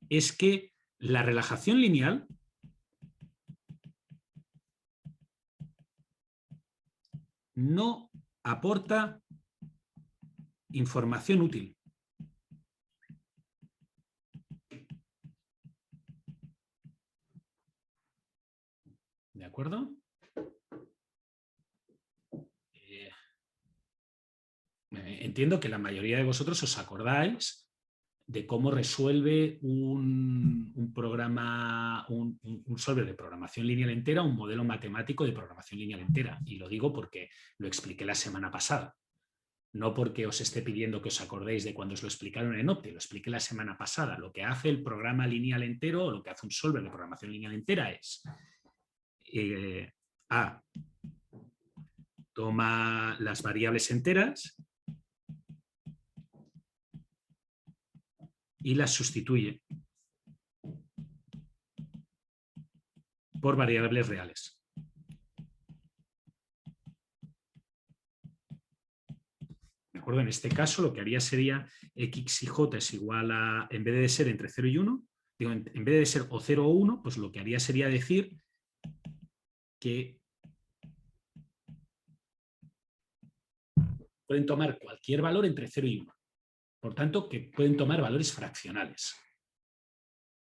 [SPEAKER 1] es que la relajación lineal no aporta información útil. ¿De acuerdo? Entiendo que la mayoría de vosotros os acordáis de cómo resuelve un programa, un solver de programación lineal entera, un modelo matemático de programación lineal entera. Y lo digo porque lo expliqué la semana pasada. No porque os esté pidiendo que os acordéis de cuando os lo explicaron en Opti, lo expliqué la semana pasada. Lo que hace el programa lineal entero o lo que hace un solver de programación lineal entera es toma las variables enteras y las sustituye por variables reales. ¿De acuerdo? En este caso lo que haría sería x y j es igual a, en vez de ser entre 0 y 1, digo, en vez de ser o 0 o 1, pues lo que haría sería decir que pueden tomar cualquier valor entre 0 y 1. Por tanto, que pueden tomar valores fraccionales.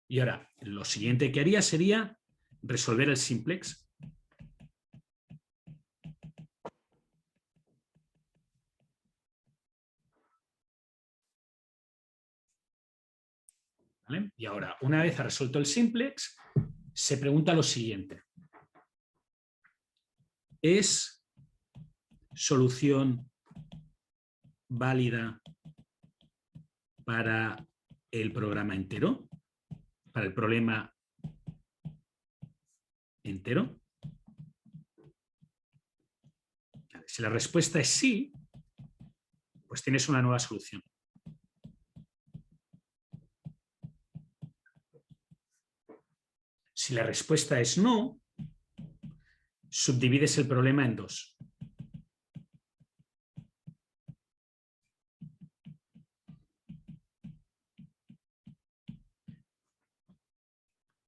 [SPEAKER 1] Y ahora, lo siguiente que haría sería resolver el simplex. ¿Vale? Y ahora, una vez ha resuelto el simplex, se pregunta lo siguiente. ¿Es solución válida para el programa entero? ¿Para el problema entero? Si la respuesta es sí, pues tienes una nueva solución. Si la respuesta es no, subdivides el problema en dos.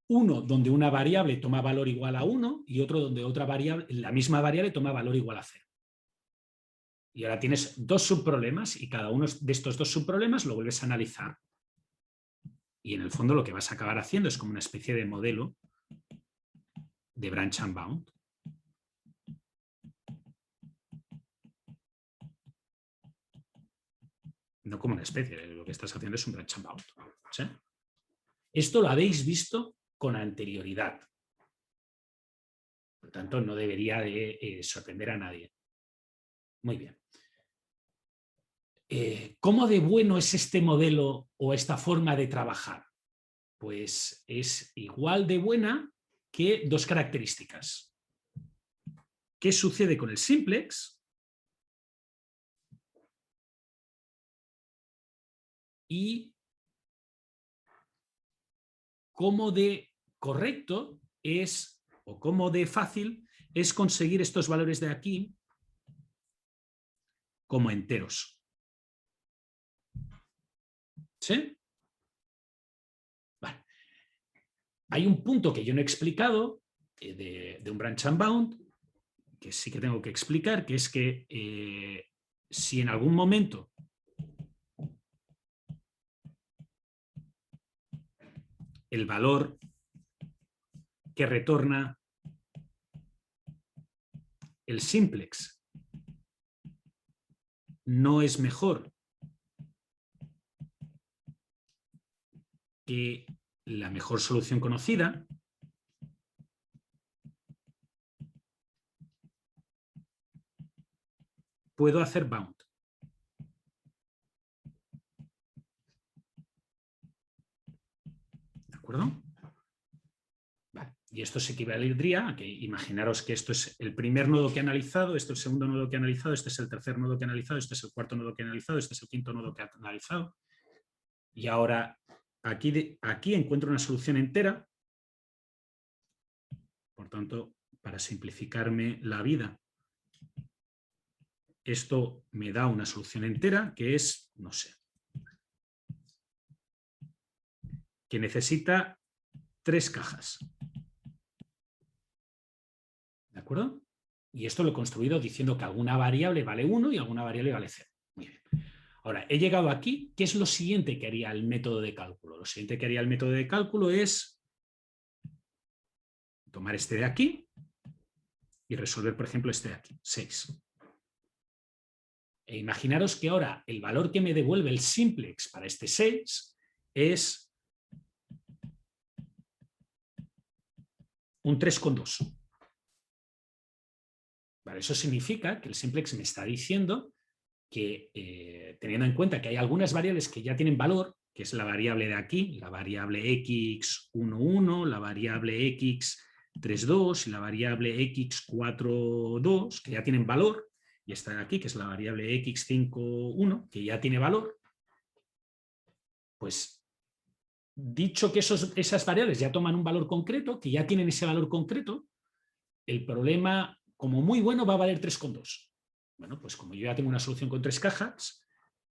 [SPEAKER 1] Uno donde una variable toma valor igual a 1 y otro donde otra variable, la misma variable toma valor igual a 0. Y ahora tienes dos subproblemas y cada uno de estos dos subproblemas lo vuelves a analizar. Y en el fondo lo que vas a acabar haciendo es como una especie de modelo de branch and bound. No como una especie, lo que estás haciendo es un branch and bound. ¿Sí? Esto lo habéis visto con anterioridad. Por lo tanto, no debería de sorprender a nadie. Muy bien. ¿Cómo de bueno es este modelo o esta forma de trabajar? Pues es igual de buena que dos características. ¿Qué sucede con el simplex? Y cómo de correcto es, o cómo de fácil es conseguir estos valores de aquí como enteros. ¿Sí? Vale. Hay un punto que yo no he explicado de un branch and bound, que sí que tengo que explicar, que es que si en algún momento el valor que retorna el simplex no es mejor que la mejor solución conocida, puedo hacer bound. ¿De acuerdo? Vale. Y esto se equivaldría a que imaginaros que esto es el primer nodo que he analizado, este es el segundo nodo que he analizado, este es el tercer nodo que he analizado, este es el cuarto nodo que he analizado, este es el quinto nodo que he analizado. Y ahora aquí encuentro una solución entera. Por tanto, para simplificarme la vida, esto me da una solución entera que es, no sé, que necesita 3 cajas. ¿De acuerdo? Y esto lo he construido diciendo que alguna variable vale 1 y alguna variable vale 0. Muy bien. Ahora, he llegado aquí. ¿Qué es lo siguiente que haría el método de cálculo? Lo siguiente que haría el método de cálculo es tomar este de aquí y resolver, por ejemplo, este de aquí, 6. E imaginaros que ahora el valor que me devuelve el simplex para este 6 es un 3,2. Vale, eso significa que el simplex me está diciendo que, teniendo en cuenta que hay algunas variables que ya tienen valor, que es la variable de aquí, la variable x11, la variable x32 y la variable x42, que ya tienen valor, y esta de aquí, que es la variable x51, que ya tiene valor, pues dicho que esas variables ya toman un valor concreto, que ya tienen ese valor concreto, el problema, como muy bueno, va a valer 3,2. Bueno, pues como yo ya tengo una solución con 3 cajas,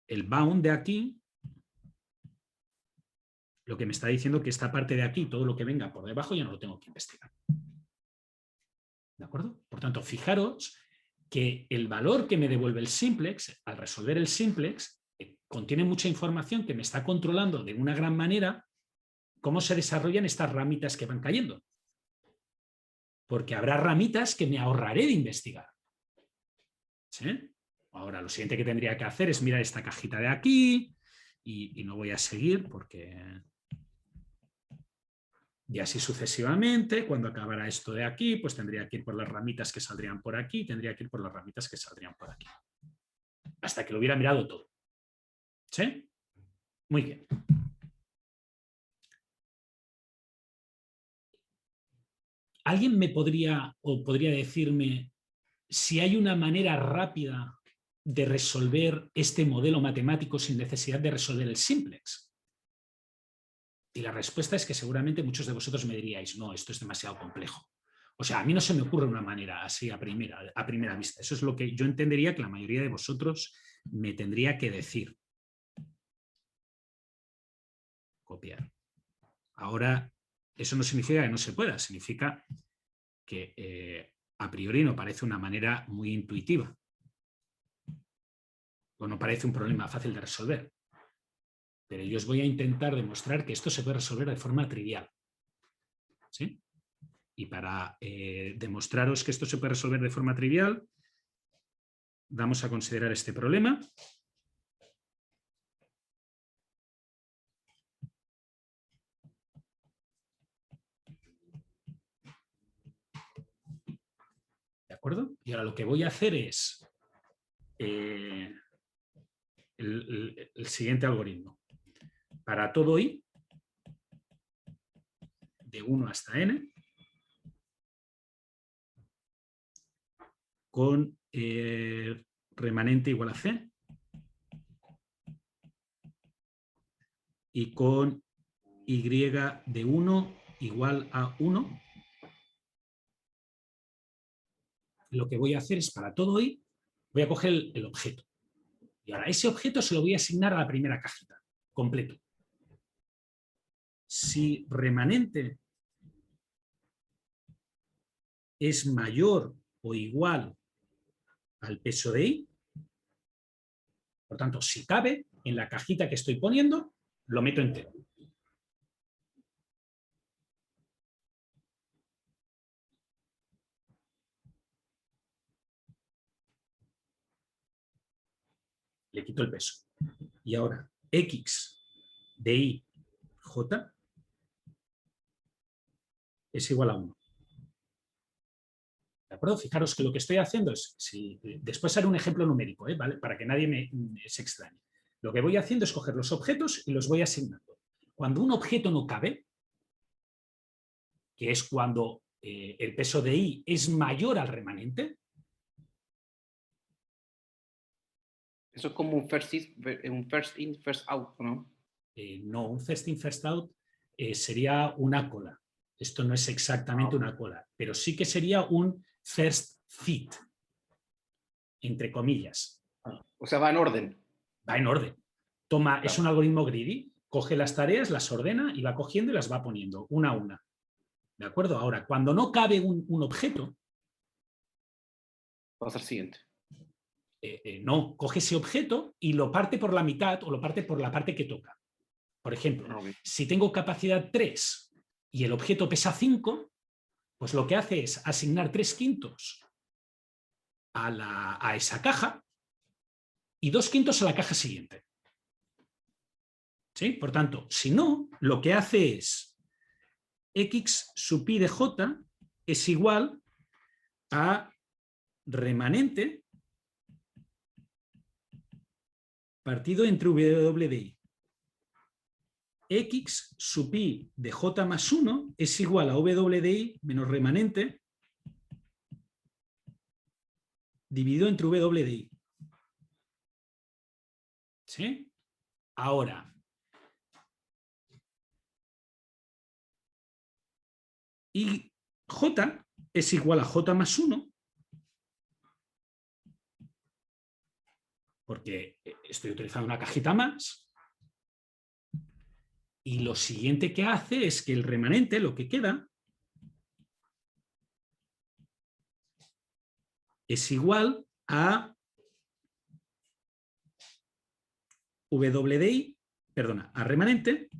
[SPEAKER 1] el bound de aquí, lo que me está diciendo que esta parte de aquí, todo lo que venga por debajo, ya no lo tengo que investigar. ¿De acuerdo? Por tanto, fijaros que el valor que me devuelve el simplex, al resolver el simplex, contiene mucha información que me está controlando de una gran manera cómo se desarrollan estas ramitas que van cayendo. Porque habrá ramitas que me ahorraré de investigar. ¿Sí? Ahora, lo siguiente que tendría que hacer es mirar esta cajita de aquí y no voy a seguir porque... Y así sucesivamente, cuando acabara esto de aquí, pues tendría que ir por las ramitas que saldrían por aquí, tendría que ir por las ramitas que saldrían por aquí. Hasta que lo hubiera mirado todo. ¿Sí? Muy bien. ¿Alguien me podría decirme si hay una manera rápida de resolver este modelo matemático sin necesidad de resolver el simplex? Y la respuesta es que seguramente muchos de vosotros me diríais, no, esto es demasiado complejo. O sea, a mí no se me ocurre una manera así a primera vista. Eso es lo que yo entendería que la mayoría de vosotros me tendría que decir. Copiar. Ahora, eso no significa que no se pueda, significa que a priori no parece una manera muy intuitiva. O no parece un problema fácil de resolver. Pero yo os voy a intentar demostrar que esto se puede resolver de forma trivial. ¿Sí? Y para demostraros que esto se puede resolver de forma trivial, vamos a considerar este problema. acuerdo? Y ahora lo que voy a hacer es el siguiente algoritmo. Para todo i, de 1 hasta n, con remanente igual a c, y con y de 1 igual a 1, lo que voy a hacer es para todo i, voy a coger el objeto. Y ahora ese objeto se lo voy a asignar a la primera cajita, completo. Si remanente es mayor o igual al peso de i, por tanto, si cabe en la cajita que estoy poniendo, lo meto entero. Le quito el peso. Y ahora, x de i j es igual a 1. ¿De acuerdo? Fijaros que lo que estoy haciendo es, después haré un ejemplo numérico, ¿vale? Para que nadie se extrañe. Lo que voy haciendo es coger los objetos y los voy asignando. Cuando un objeto no cabe, que es cuando el peso de i es mayor al remanente.
[SPEAKER 6] Eso es como un first in, first out, ¿no?
[SPEAKER 1] No, un first in, first out sería una cola. Esto no es exactamente una cola, pero sí que sería un first fit, entre comillas.
[SPEAKER 6] O sea, va en orden.
[SPEAKER 1] Va en orden. Toma,
[SPEAKER 6] Claro.
[SPEAKER 1] Es un algoritmo greedy, coge las tareas, las ordena y va cogiendo y las va poniendo una a una. ¿De acuerdo? Ahora, cuando no cabe un objeto...
[SPEAKER 6] Va a ser siguiente.
[SPEAKER 1] No, coge ese objeto y lo parte por la mitad o lo parte por la parte que toca. Por ejemplo, si tengo capacidad 3 y el objeto pesa 5, pues lo que hace es asignar 3/5 a esa caja y 2/5 a la caja siguiente. ¿Sí? Por tanto, si no, lo que hace es x sub i de j es igual a remanente partido entre w de i. X sub i de j más 1 es igual a w de i menos remanente dividido entre w de i. ¿Sí? Ahora, y j es igual a j más 1 porque estoy utilizando una cajita más. Y lo siguiente que hace es que el remanente, lo que queda, es igual a W de I, perdona, a remanente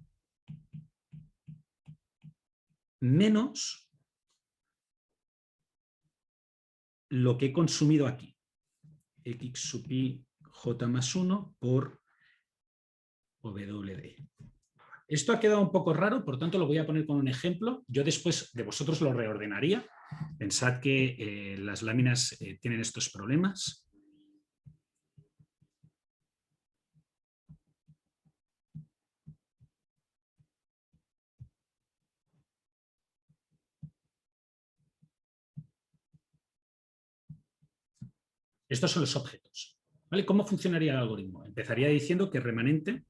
[SPEAKER 1] menos lo que he consumido aquí. X sub i j más 1 por W de I. Esto ha quedado un poco raro, por tanto lo voy a poner con un ejemplo. Yo después de vosotros lo reordenaría. Pensad que las láminas tienen estos problemas. Estos son los objetos. ¿Vale? ¿Cómo funcionaría el algoritmo? Empezaría diciendo que remanente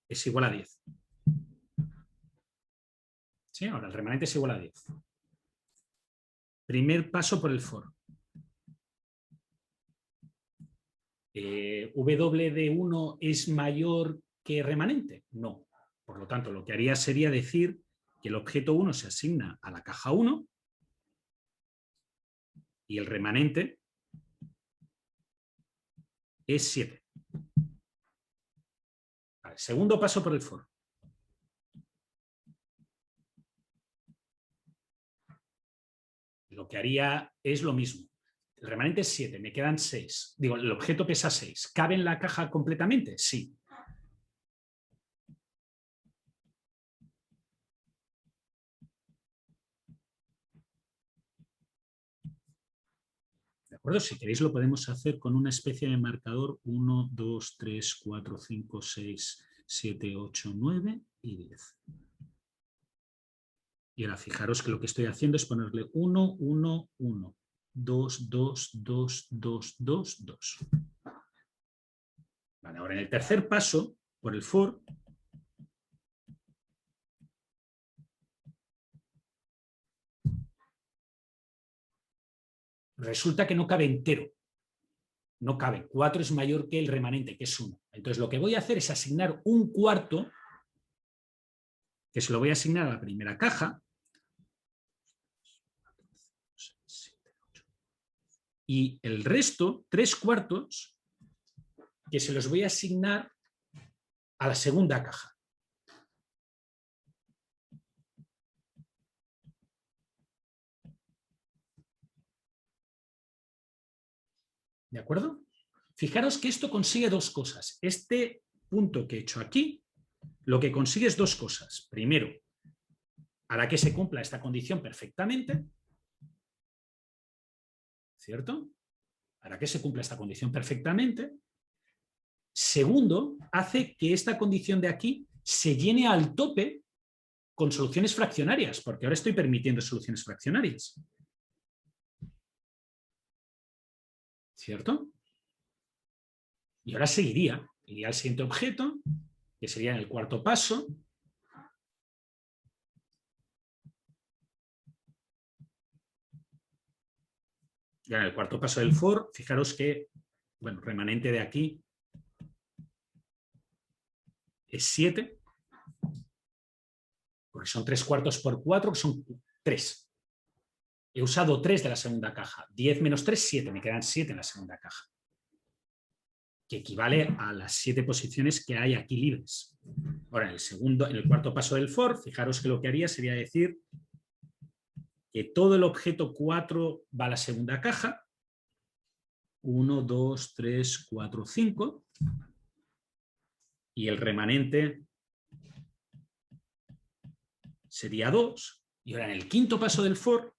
[SPEAKER 1] es igual a 10. ¿Sí? Ahora el remanente es igual a 10. Primer paso por el for. ¿W de 1 es mayor que remanente? No. Por lo tanto, lo que haría sería decir que el objeto 1 se asigna a la caja 1 y el remanente es 7. Vale, segundo paso por el for. Lo que haría es lo mismo. El remanente es 7, me quedan 6. Digo, el objeto pesa 6. ¿Cabe en la caja completamente? Sí. acuerdo? Si queréis lo podemos hacer con una especie de marcador 1, 2, 3, 4, 5, 6, 7, 8, 9 y 10. Y ahora fijaros que lo que estoy haciendo es ponerle 1, 1, 1, 2, 2, 2, 2, 2, 2. Vale, ahora en el tercer paso, por el for, resulta que no cabe entero. No cabe. 4 es mayor que el remanente, que es 1. Entonces lo que voy a hacer es asignar un cuarto, que se lo voy a asignar a la primera caja, y el resto, 3 cuartos, que se los voy a asignar a la segunda caja. ¿De acuerdo? Fijaros que esto consigue dos cosas. Este punto que he hecho aquí, lo que consigue es dos cosas. Primero, hará que se cumpla esta condición perfectamente, ¿cierto? Hará que se cumpla esta condición perfectamente. Segundo, hace que esta condición de aquí se llene al tope con soluciones fraccionarias, porque ahora estoy permitiendo soluciones fraccionarias. ¿Cierto? Y ahora seguiría, iría al siguiente objeto, que sería en el cuarto paso. Ya en el cuarto paso del for, fijaros que, bueno, remanente de aquí es 7, porque son 3 cuartos por 4, que son 3. He usado 3 de la segunda caja. 10 menos 3, 7. Me quedan 7 en la segunda caja, que equivale a las 7 posiciones que hay aquí libres. Ahora, en el cuarto paso del for, fijaros que lo que haría sería decir que todo el objeto 4 va a la segunda caja. 1, 2, 3, 4, 5. Y el remanente sería 2. Y ahora en el quinto paso del for,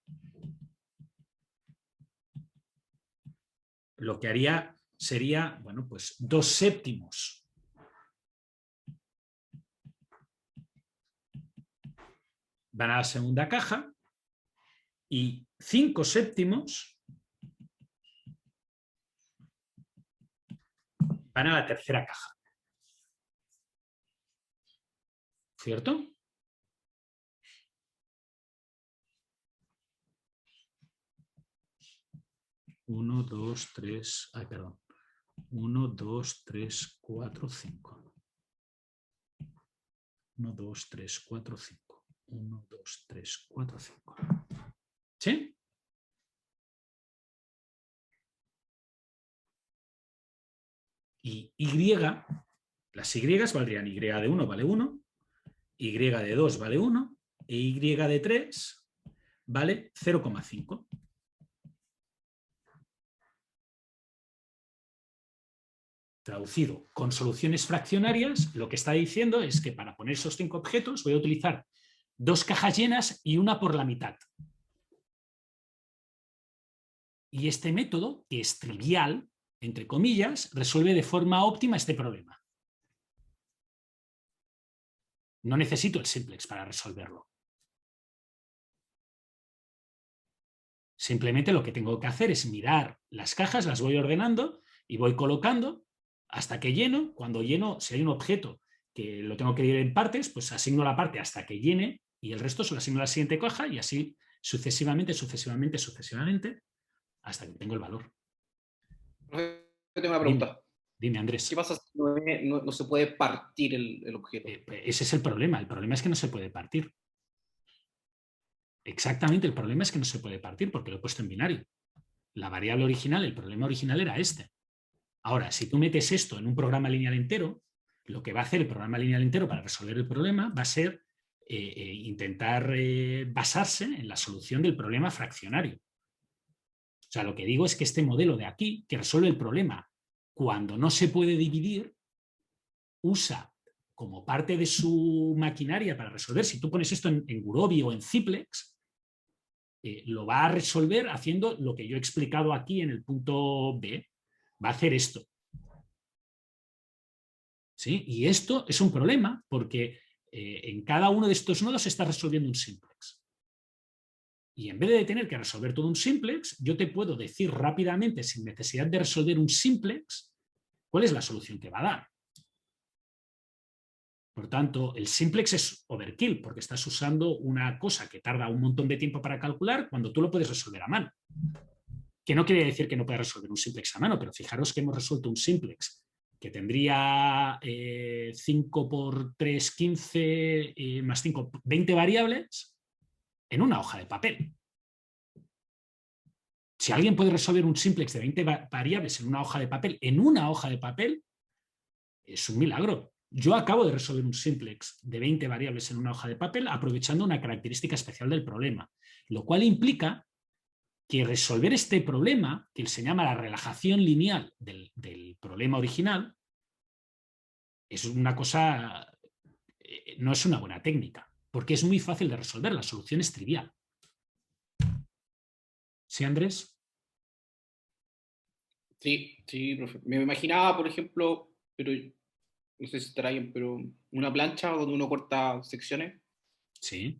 [SPEAKER 1] lo que haría sería, bueno, pues 2 séptimos. Van a la segunda caja y 5 séptimos van a la tercera caja. ¿Cierto? Uno, dos, tres, ay, perdón. 1, 2, 3, 4, 5. 1, 2, 3, 4, 5. 1, 2, 3, 4, 5. ¿Sí? Y Y, las Y valdrían Y de 1 vale 1, Y de 2 vale 1 e Y de 3 vale 0,5. Traducido con soluciones fraccionarias, lo que está diciendo es que para poner esos 5 objetos voy a utilizar 2 cajas llenas y una por la mitad. Y este método, que es trivial, entre comillas, resuelve de forma óptima este problema. No necesito el simplex para resolverlo. Simplemente lo que tengo que hacer es mirar las cajas, las voy ordenando y voy colocando hasta que lleno. Cuando lleno, si hay un objeto que lo tengo que dividir en partes, pues asigno la parte hasta que llene y el resto se lo asigno a la siguiente caja y así sucesivamente, hasta que tengo el valor.
[SPEAKER 6] Yo tengo una pregunta.
[SPEAKER 1] Dime, Andrés.
[SPEAKER 6] ¿Qué pasa si no se puede partir el objeto?
[SPEAKER 1] Ese es el problema. El problema es que no se puede partir. Exactamente, el problema es que no se puede partir porque lo he puesto en binario. La variable original, el problema original era este. Ahora, si tú metes esto en un programa lineal entero, lo que va a hacer el programa lineal entero para resolver el problema va a ser intentar basarse en la solución del problema fraccionario. O sea, lo que digo es que este modelo de aquí, que resuelve el problema cuando no se puede dividir, usa como parte de su maquinaria para resolver, si tú pones esto en Gurobi o en Ziplex, lo va a resolver haciendo lo que yo he explicado aquí en el punto B. Va a hacer esto. ¿Sí? Y esto es un problema porque en cada uno de estos nodos se está resolviendo un simplex. Y en vez de tener que resolver todo un simplex, yo te puedo decir rápidamente, sin necesidad de resolver un simplex, cuál es la solución que va a dar. Por tanto, el simplex es overkill, porque estás usando una cosa que tarda un montón de tiempo para calcular cuando tú lo puedes resolver a mano. Que no quiere decir que no puedas resolver un simplex a mano, pero fijaros que hemos resuelto un simplex que tendría 5 por 3, 15, más 5, 20 variables en una hoja de papel. Si alguien puede resolver un simplex de 20 variables en una hoja de papel, es un milagro. Yo acabo de resolver un simplex de 20 variables en una hoja de papel aprovechando una característica especial del problema, lo cual implica que resolver este problema, que se llama la relajación lineal del problema original, es una cosa, no es una buena técnica, porque es muy fácil de resolver, la solución es trivial. ¿Sí, Andrés?
[SPEAKER 6] Sí, profe. Me imaginaba, por ejemplo, pero no sé si estará bien, pero una plancha donde uno corta secciones.
[SPEAKER 1] Sí.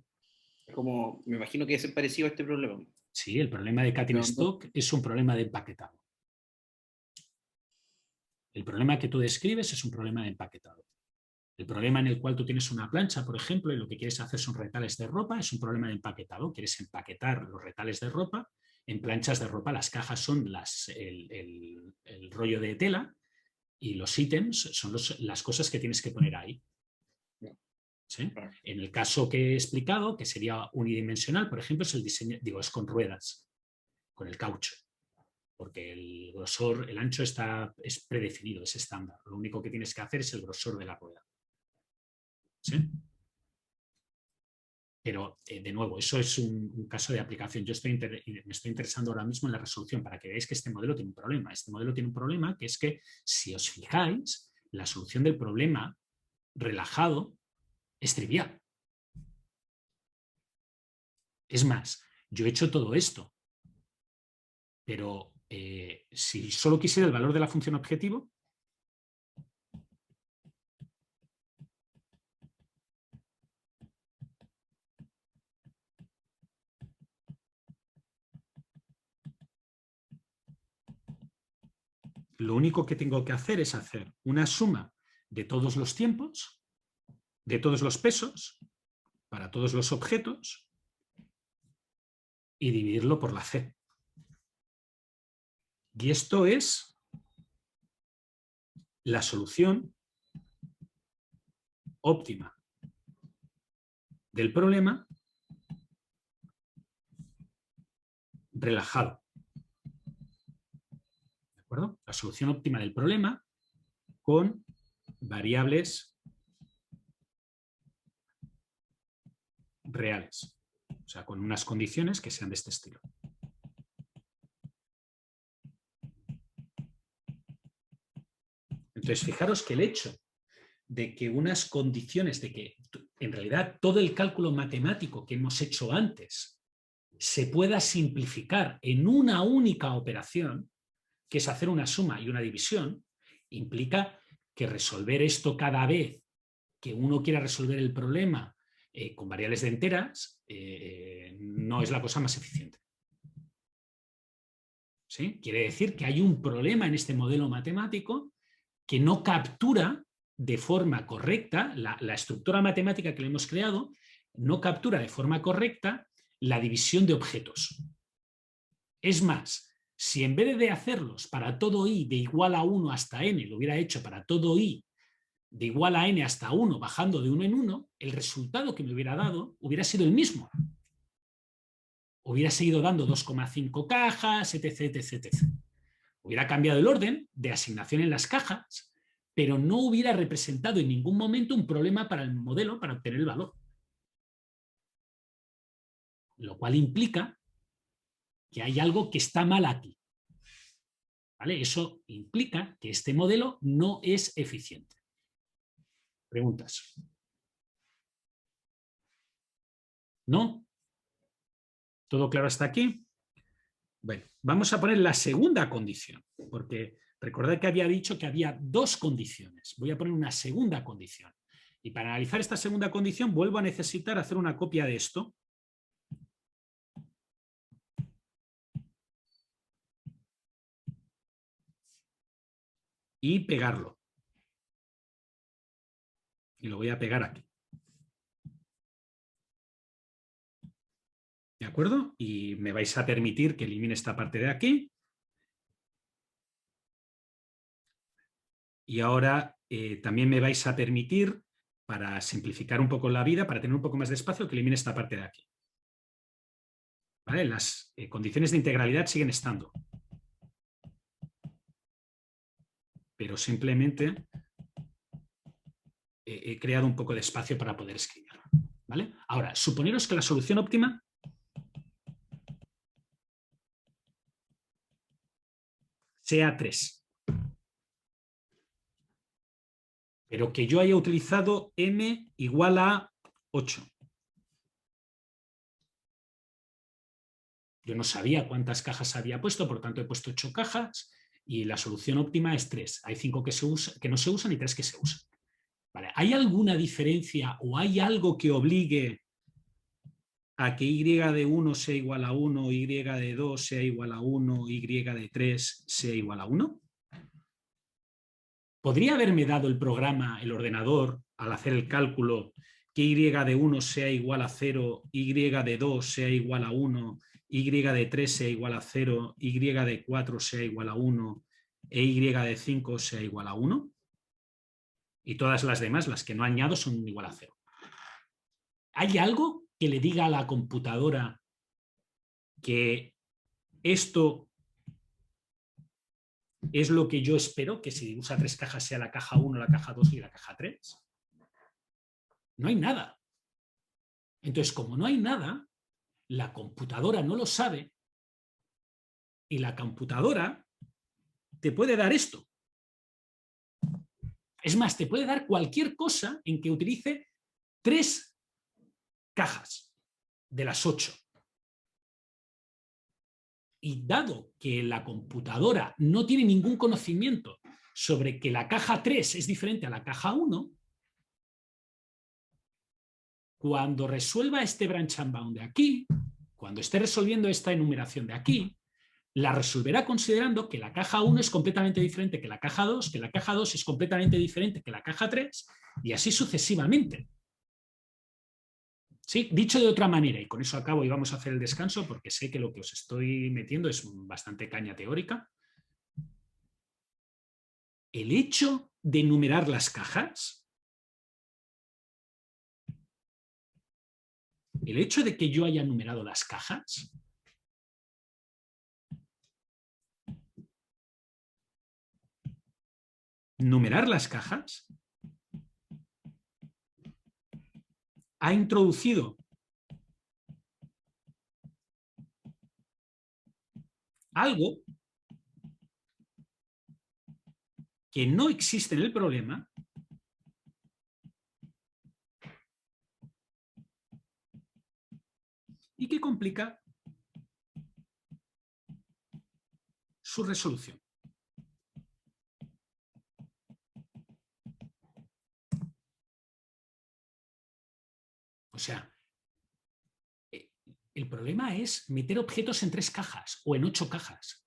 [SPEAKER 6] Como, me imagino que es parecido a este problema.
[SPEAKER 1] Sí, el problema de cutting stock es un problema de empaquetado. El problema que tú describes es un problema de empaquetado. El problema en el cual tú tienes una plancha, por ejemplo, y lo que quieres hacer son retales de ropa, es un problema de empaquetado. Quieres empaquetar los retales de ropa en planchas de ropa. Las cajas son el rollo de tela y los ítems son las cosas que tienes que poner ahí. ¿Sí? En el caso que he explicado, que sería unidimensional, por ejemplo, es el diseño, es con ruedas, con el caucho, porque el grosor, el ancho es predefinido, es estándar. Lo único que tienes que hacer es el grosor de la rueda. ¿Sí? Pero, de nuevo, eso es un caso de aplicación. Yo me estoy interesando ahora mismo en la resolución para que veáis que este modelo tiene un problema. Este modelo tiene un problema que es que, si os fijáis, la solución del problema relajado es trivial. Es más, yo he hecho todo esto, pero si solo quisiera el valor de la función objetivo, lo único que tengo que hacer es hacer una suma de todos los tiempos, de todos los pesos, para todos los objetos, y dividirlo por la c. Y esto es la solución óptima del problema relajado. ¿De acuerdo? La solución óptima del problema con variables reales. O sea, con unas condiciones que sean de este estilo. Entonces, fijaros que el hecho de que unas condiciones, de que en realidad todo el cálculo matemático que hemos hecho antes se pueda simplificar en una única operación, que es hacer una suma y una división, implica que resolver esto cada vez que uno quiera resolver el problema con variables de enteras no es la cosa más eficiente. ¿Sí? Quiere decir que hay un problema en este modelo matemático que no captura de forma correcta, la estructura matemática que le hemos creado, no captura de forma correcta la división de objetos. Es más, si en vez de hacerlos para todo i de igual a 1 hasta n, lo hubiera hecho para todo i de igual a n hasta 1, bajando de 1 en 1, el resultado que me hubiera dado hubiera sido el mismo. Hubiera seguido dando 2,5 cajas, etc, etc, etc. Hubiera cambiado el orden de asignación en las cajas, pero no hubiera representado en ningún momento un problema para el modelo para obtener el valor. Lo cual implica que hay algo que está mal aquí. ¿Vale? Eso implica que este modelo no es eficiente. ¿Preguntas? ¿No? ¿Todo claro hasta aquí? Bueno, vamos a poner la segunda condición, porque recordad que había dicho que había dos condiciones. Voy a poner una segunda condición. Y para analizar esta segunda condición vuelvo a necesitar hacer una copia de esto. Y pegarlo. Y lo voy a pegar aquí. ¿De acuerdo? Y me vais a permitir que elimine esta parte de aquí. Y ahora también me vais a permitir, para simplificar un poco la vida, para tener un poco más de espacio, que elimine esta parte de aquí. ¿Vale? Las condiciones de integralidad siguen estando. Pero simplemente he creado un poco de espacio para poder escribirlo. ¿Vale? Ahora, suponeros que la solución óptima sea 3. Pero que yo haya utilizado m igual a 8. Yo no sabía cuántas cajas había puesto, por tanto he puesto 8 cajas y la solución óptima es 3. Hay 5 que no se usan y 3 que se usan. ¿Vale? ¿Hay alguna diferencia o hay algo que obligue a que y de 1 sea igual a 1, y de 2 sea igual a 1, y de 3 sea igual a 1? ¿Podría haberme dado el programa, el ordenador, al hacer el cálculo, que y de 1 sea igual a 0, y de 2 sea igual a 1, y de 3 sea igual a 0, y de 4 sea igual a 1, e y de 5 sea igual a 1? Y todas las demás, las que no añado, son igual a 0. ¿Hay algo que le diga a la computadora que esto es lo que yo espero, que si usa 3 cajas sea la caja 1, la caja 2 y la caja 3? No hay nada. Entonces, como no hay nada, la computadora no lo sabe y la computadora te puede dar esto. Es más, te puede dar cualquier cosa en que utilice 3 cajas de las 8. Y dado que la computadora no tiene ningún conocimiento sobre que la caja 3 es diferente a la caja 1, cuando resuelva este branch and bound de aquí, cuando esté resolviendo esta enumeración de aquí, la resolverá considerando que la caja 1 es completamente diferente que la caja 2, que la caja 2 es completamente diferente que la caja 3, y así sucesivamente. Sí, dicho de otra manera, y con eso acabo y vamos a hacer el descanso porque sé que lo que os estoy metiendo es bastante caña teórica. El hecho de enumerar las cajas, el hecho de que yo haya numerado las cajas, numerar las cajas ha introducido algo que no existe en el problema y que complica su resolución. O sea, el problema es meter objetos en 3 cajas o en 8 cajas.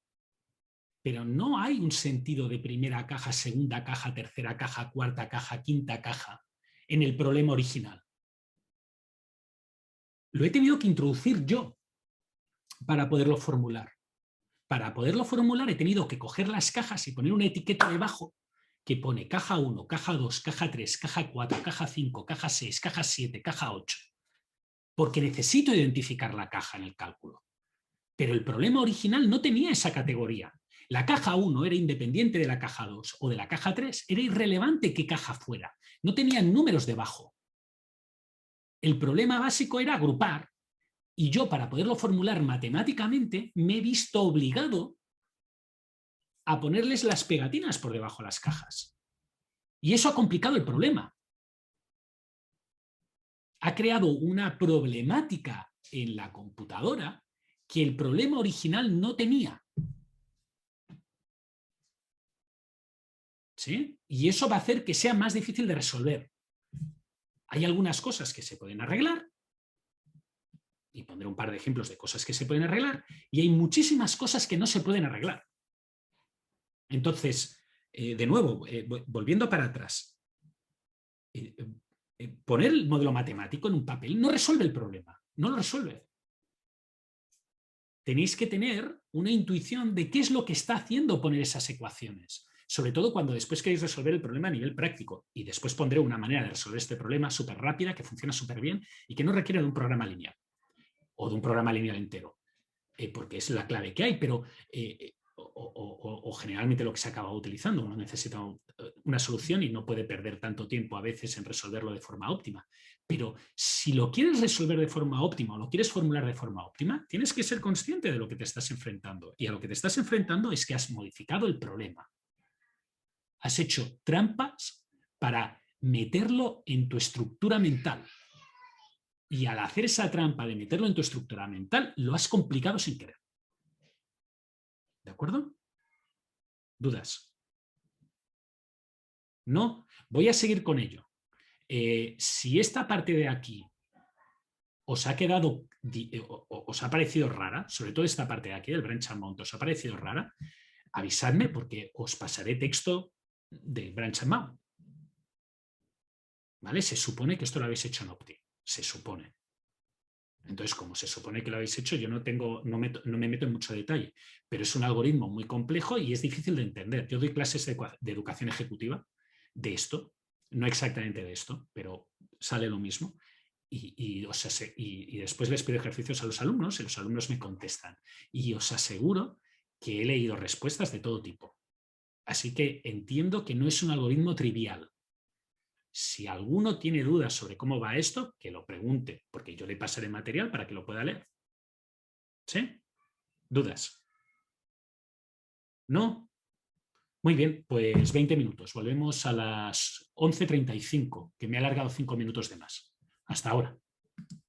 [SPEAKER 1] Pero no hay un sentido de primera caja, segunda caja, tercera caja, cuarta caja, quinta caja en el problema original. Lo he tenido que introducir yo para poderlo formular. Para poderlo formular he tenido que coger las cajas y poner una etiqueta debajo que pone caja 1, caja 2, caja 3, caja 4, caja 5, caja 6, caja 7, caja 8. Porque necesito identificar la caja en el cálculo. Pero el problema original no tenía esa categoría. La caja 1 era independiente de la caja 2 o de la caja 3, era irrelevante qué caja fuera. No tenían números debajo. El problema básico era agrupar y yo, para poderlo formular matemáticamente, me he visto obligado a ponerles las pegatinas por debajo de las cajas. Y eso ha complicado el problema. Ha creado una problemática en la computadora que el problema original no tenía. ¿Sí? Y eso va a hacer que sea más difícil de resolver. Hay algunas cosas que se pueden arreglar, y pondré un par de ejemplos de cosas que se pueden arreglar, y hay muchísimas cosas que no se pueden arreglar. Entonces, de nuevo, volviendo para atrás, poner el modelo matemático en un papel no resuelve el problema, no lo resuelve. Tenéis que tener una intuición de qué es lo que está haciendo poner esas ecuaciones, sobre todo cuando después queréis resolver el problema a nivel práctico, y después pondré una manera de resolver este problema súper rápida, que funciona súper bien y que no requiere de un programa lineal o de un programa lineal entero, porque es la clave que hay, pero o generalmente lo que se acaba utilizando, uno necesita una solución y no puede perder tanto tiempo a veces en resolverlo de forma óptima. Pero si lo quieres resolver de forma óptima o lo quieres formular de forma óptima, tienes que ser consciente de lo que te estás enfrentando. Y a lo que te estás enfrentando es que has modificado el problema. Has hecho trampas para meterlo en tu estructura mental. Y al hacer esa trampa de meterlo en tu estructura mental, lo has complicado sin querer. ¿De acuerdo? ¿Dudas? No, voy a seguir con ello. Si esta parte de aquí os ha quedado, os ha parecido rara, sobre todo esta parte de aquí del branch and mount, os ha parecido rara, avisadme porque os pasaré texto de branch and mount. ¿Vale? Se supone que esto lo habéis hecho en Opti. Se supone. Entonces, como se supone que lo habéis hecho, yo no me meto en mucho detalle, pero es un algoritmo muy complejo y es difícil de entender. Yo doy clases de educación ejecutiva de esto, no exactamente de esto, pero sale lo mismo. Y después les pido ejercicios a los alumnos y los alumnos me contestan. Y os aseguro que he leído respuestas de todo tipo. Así que entiendo que no es un algoritmo trivial. Si alguno tiene dudas sobre cómo va esto, que lo pregunte, porque yo le pasaré material para que lo pueda leer. ¿Sí? ¿Dudas? ¿No? Muy bien, pues 20 minutos. Volvemos a las 11:35, que me ha alargado 5 minutos de más. Hasta ahora.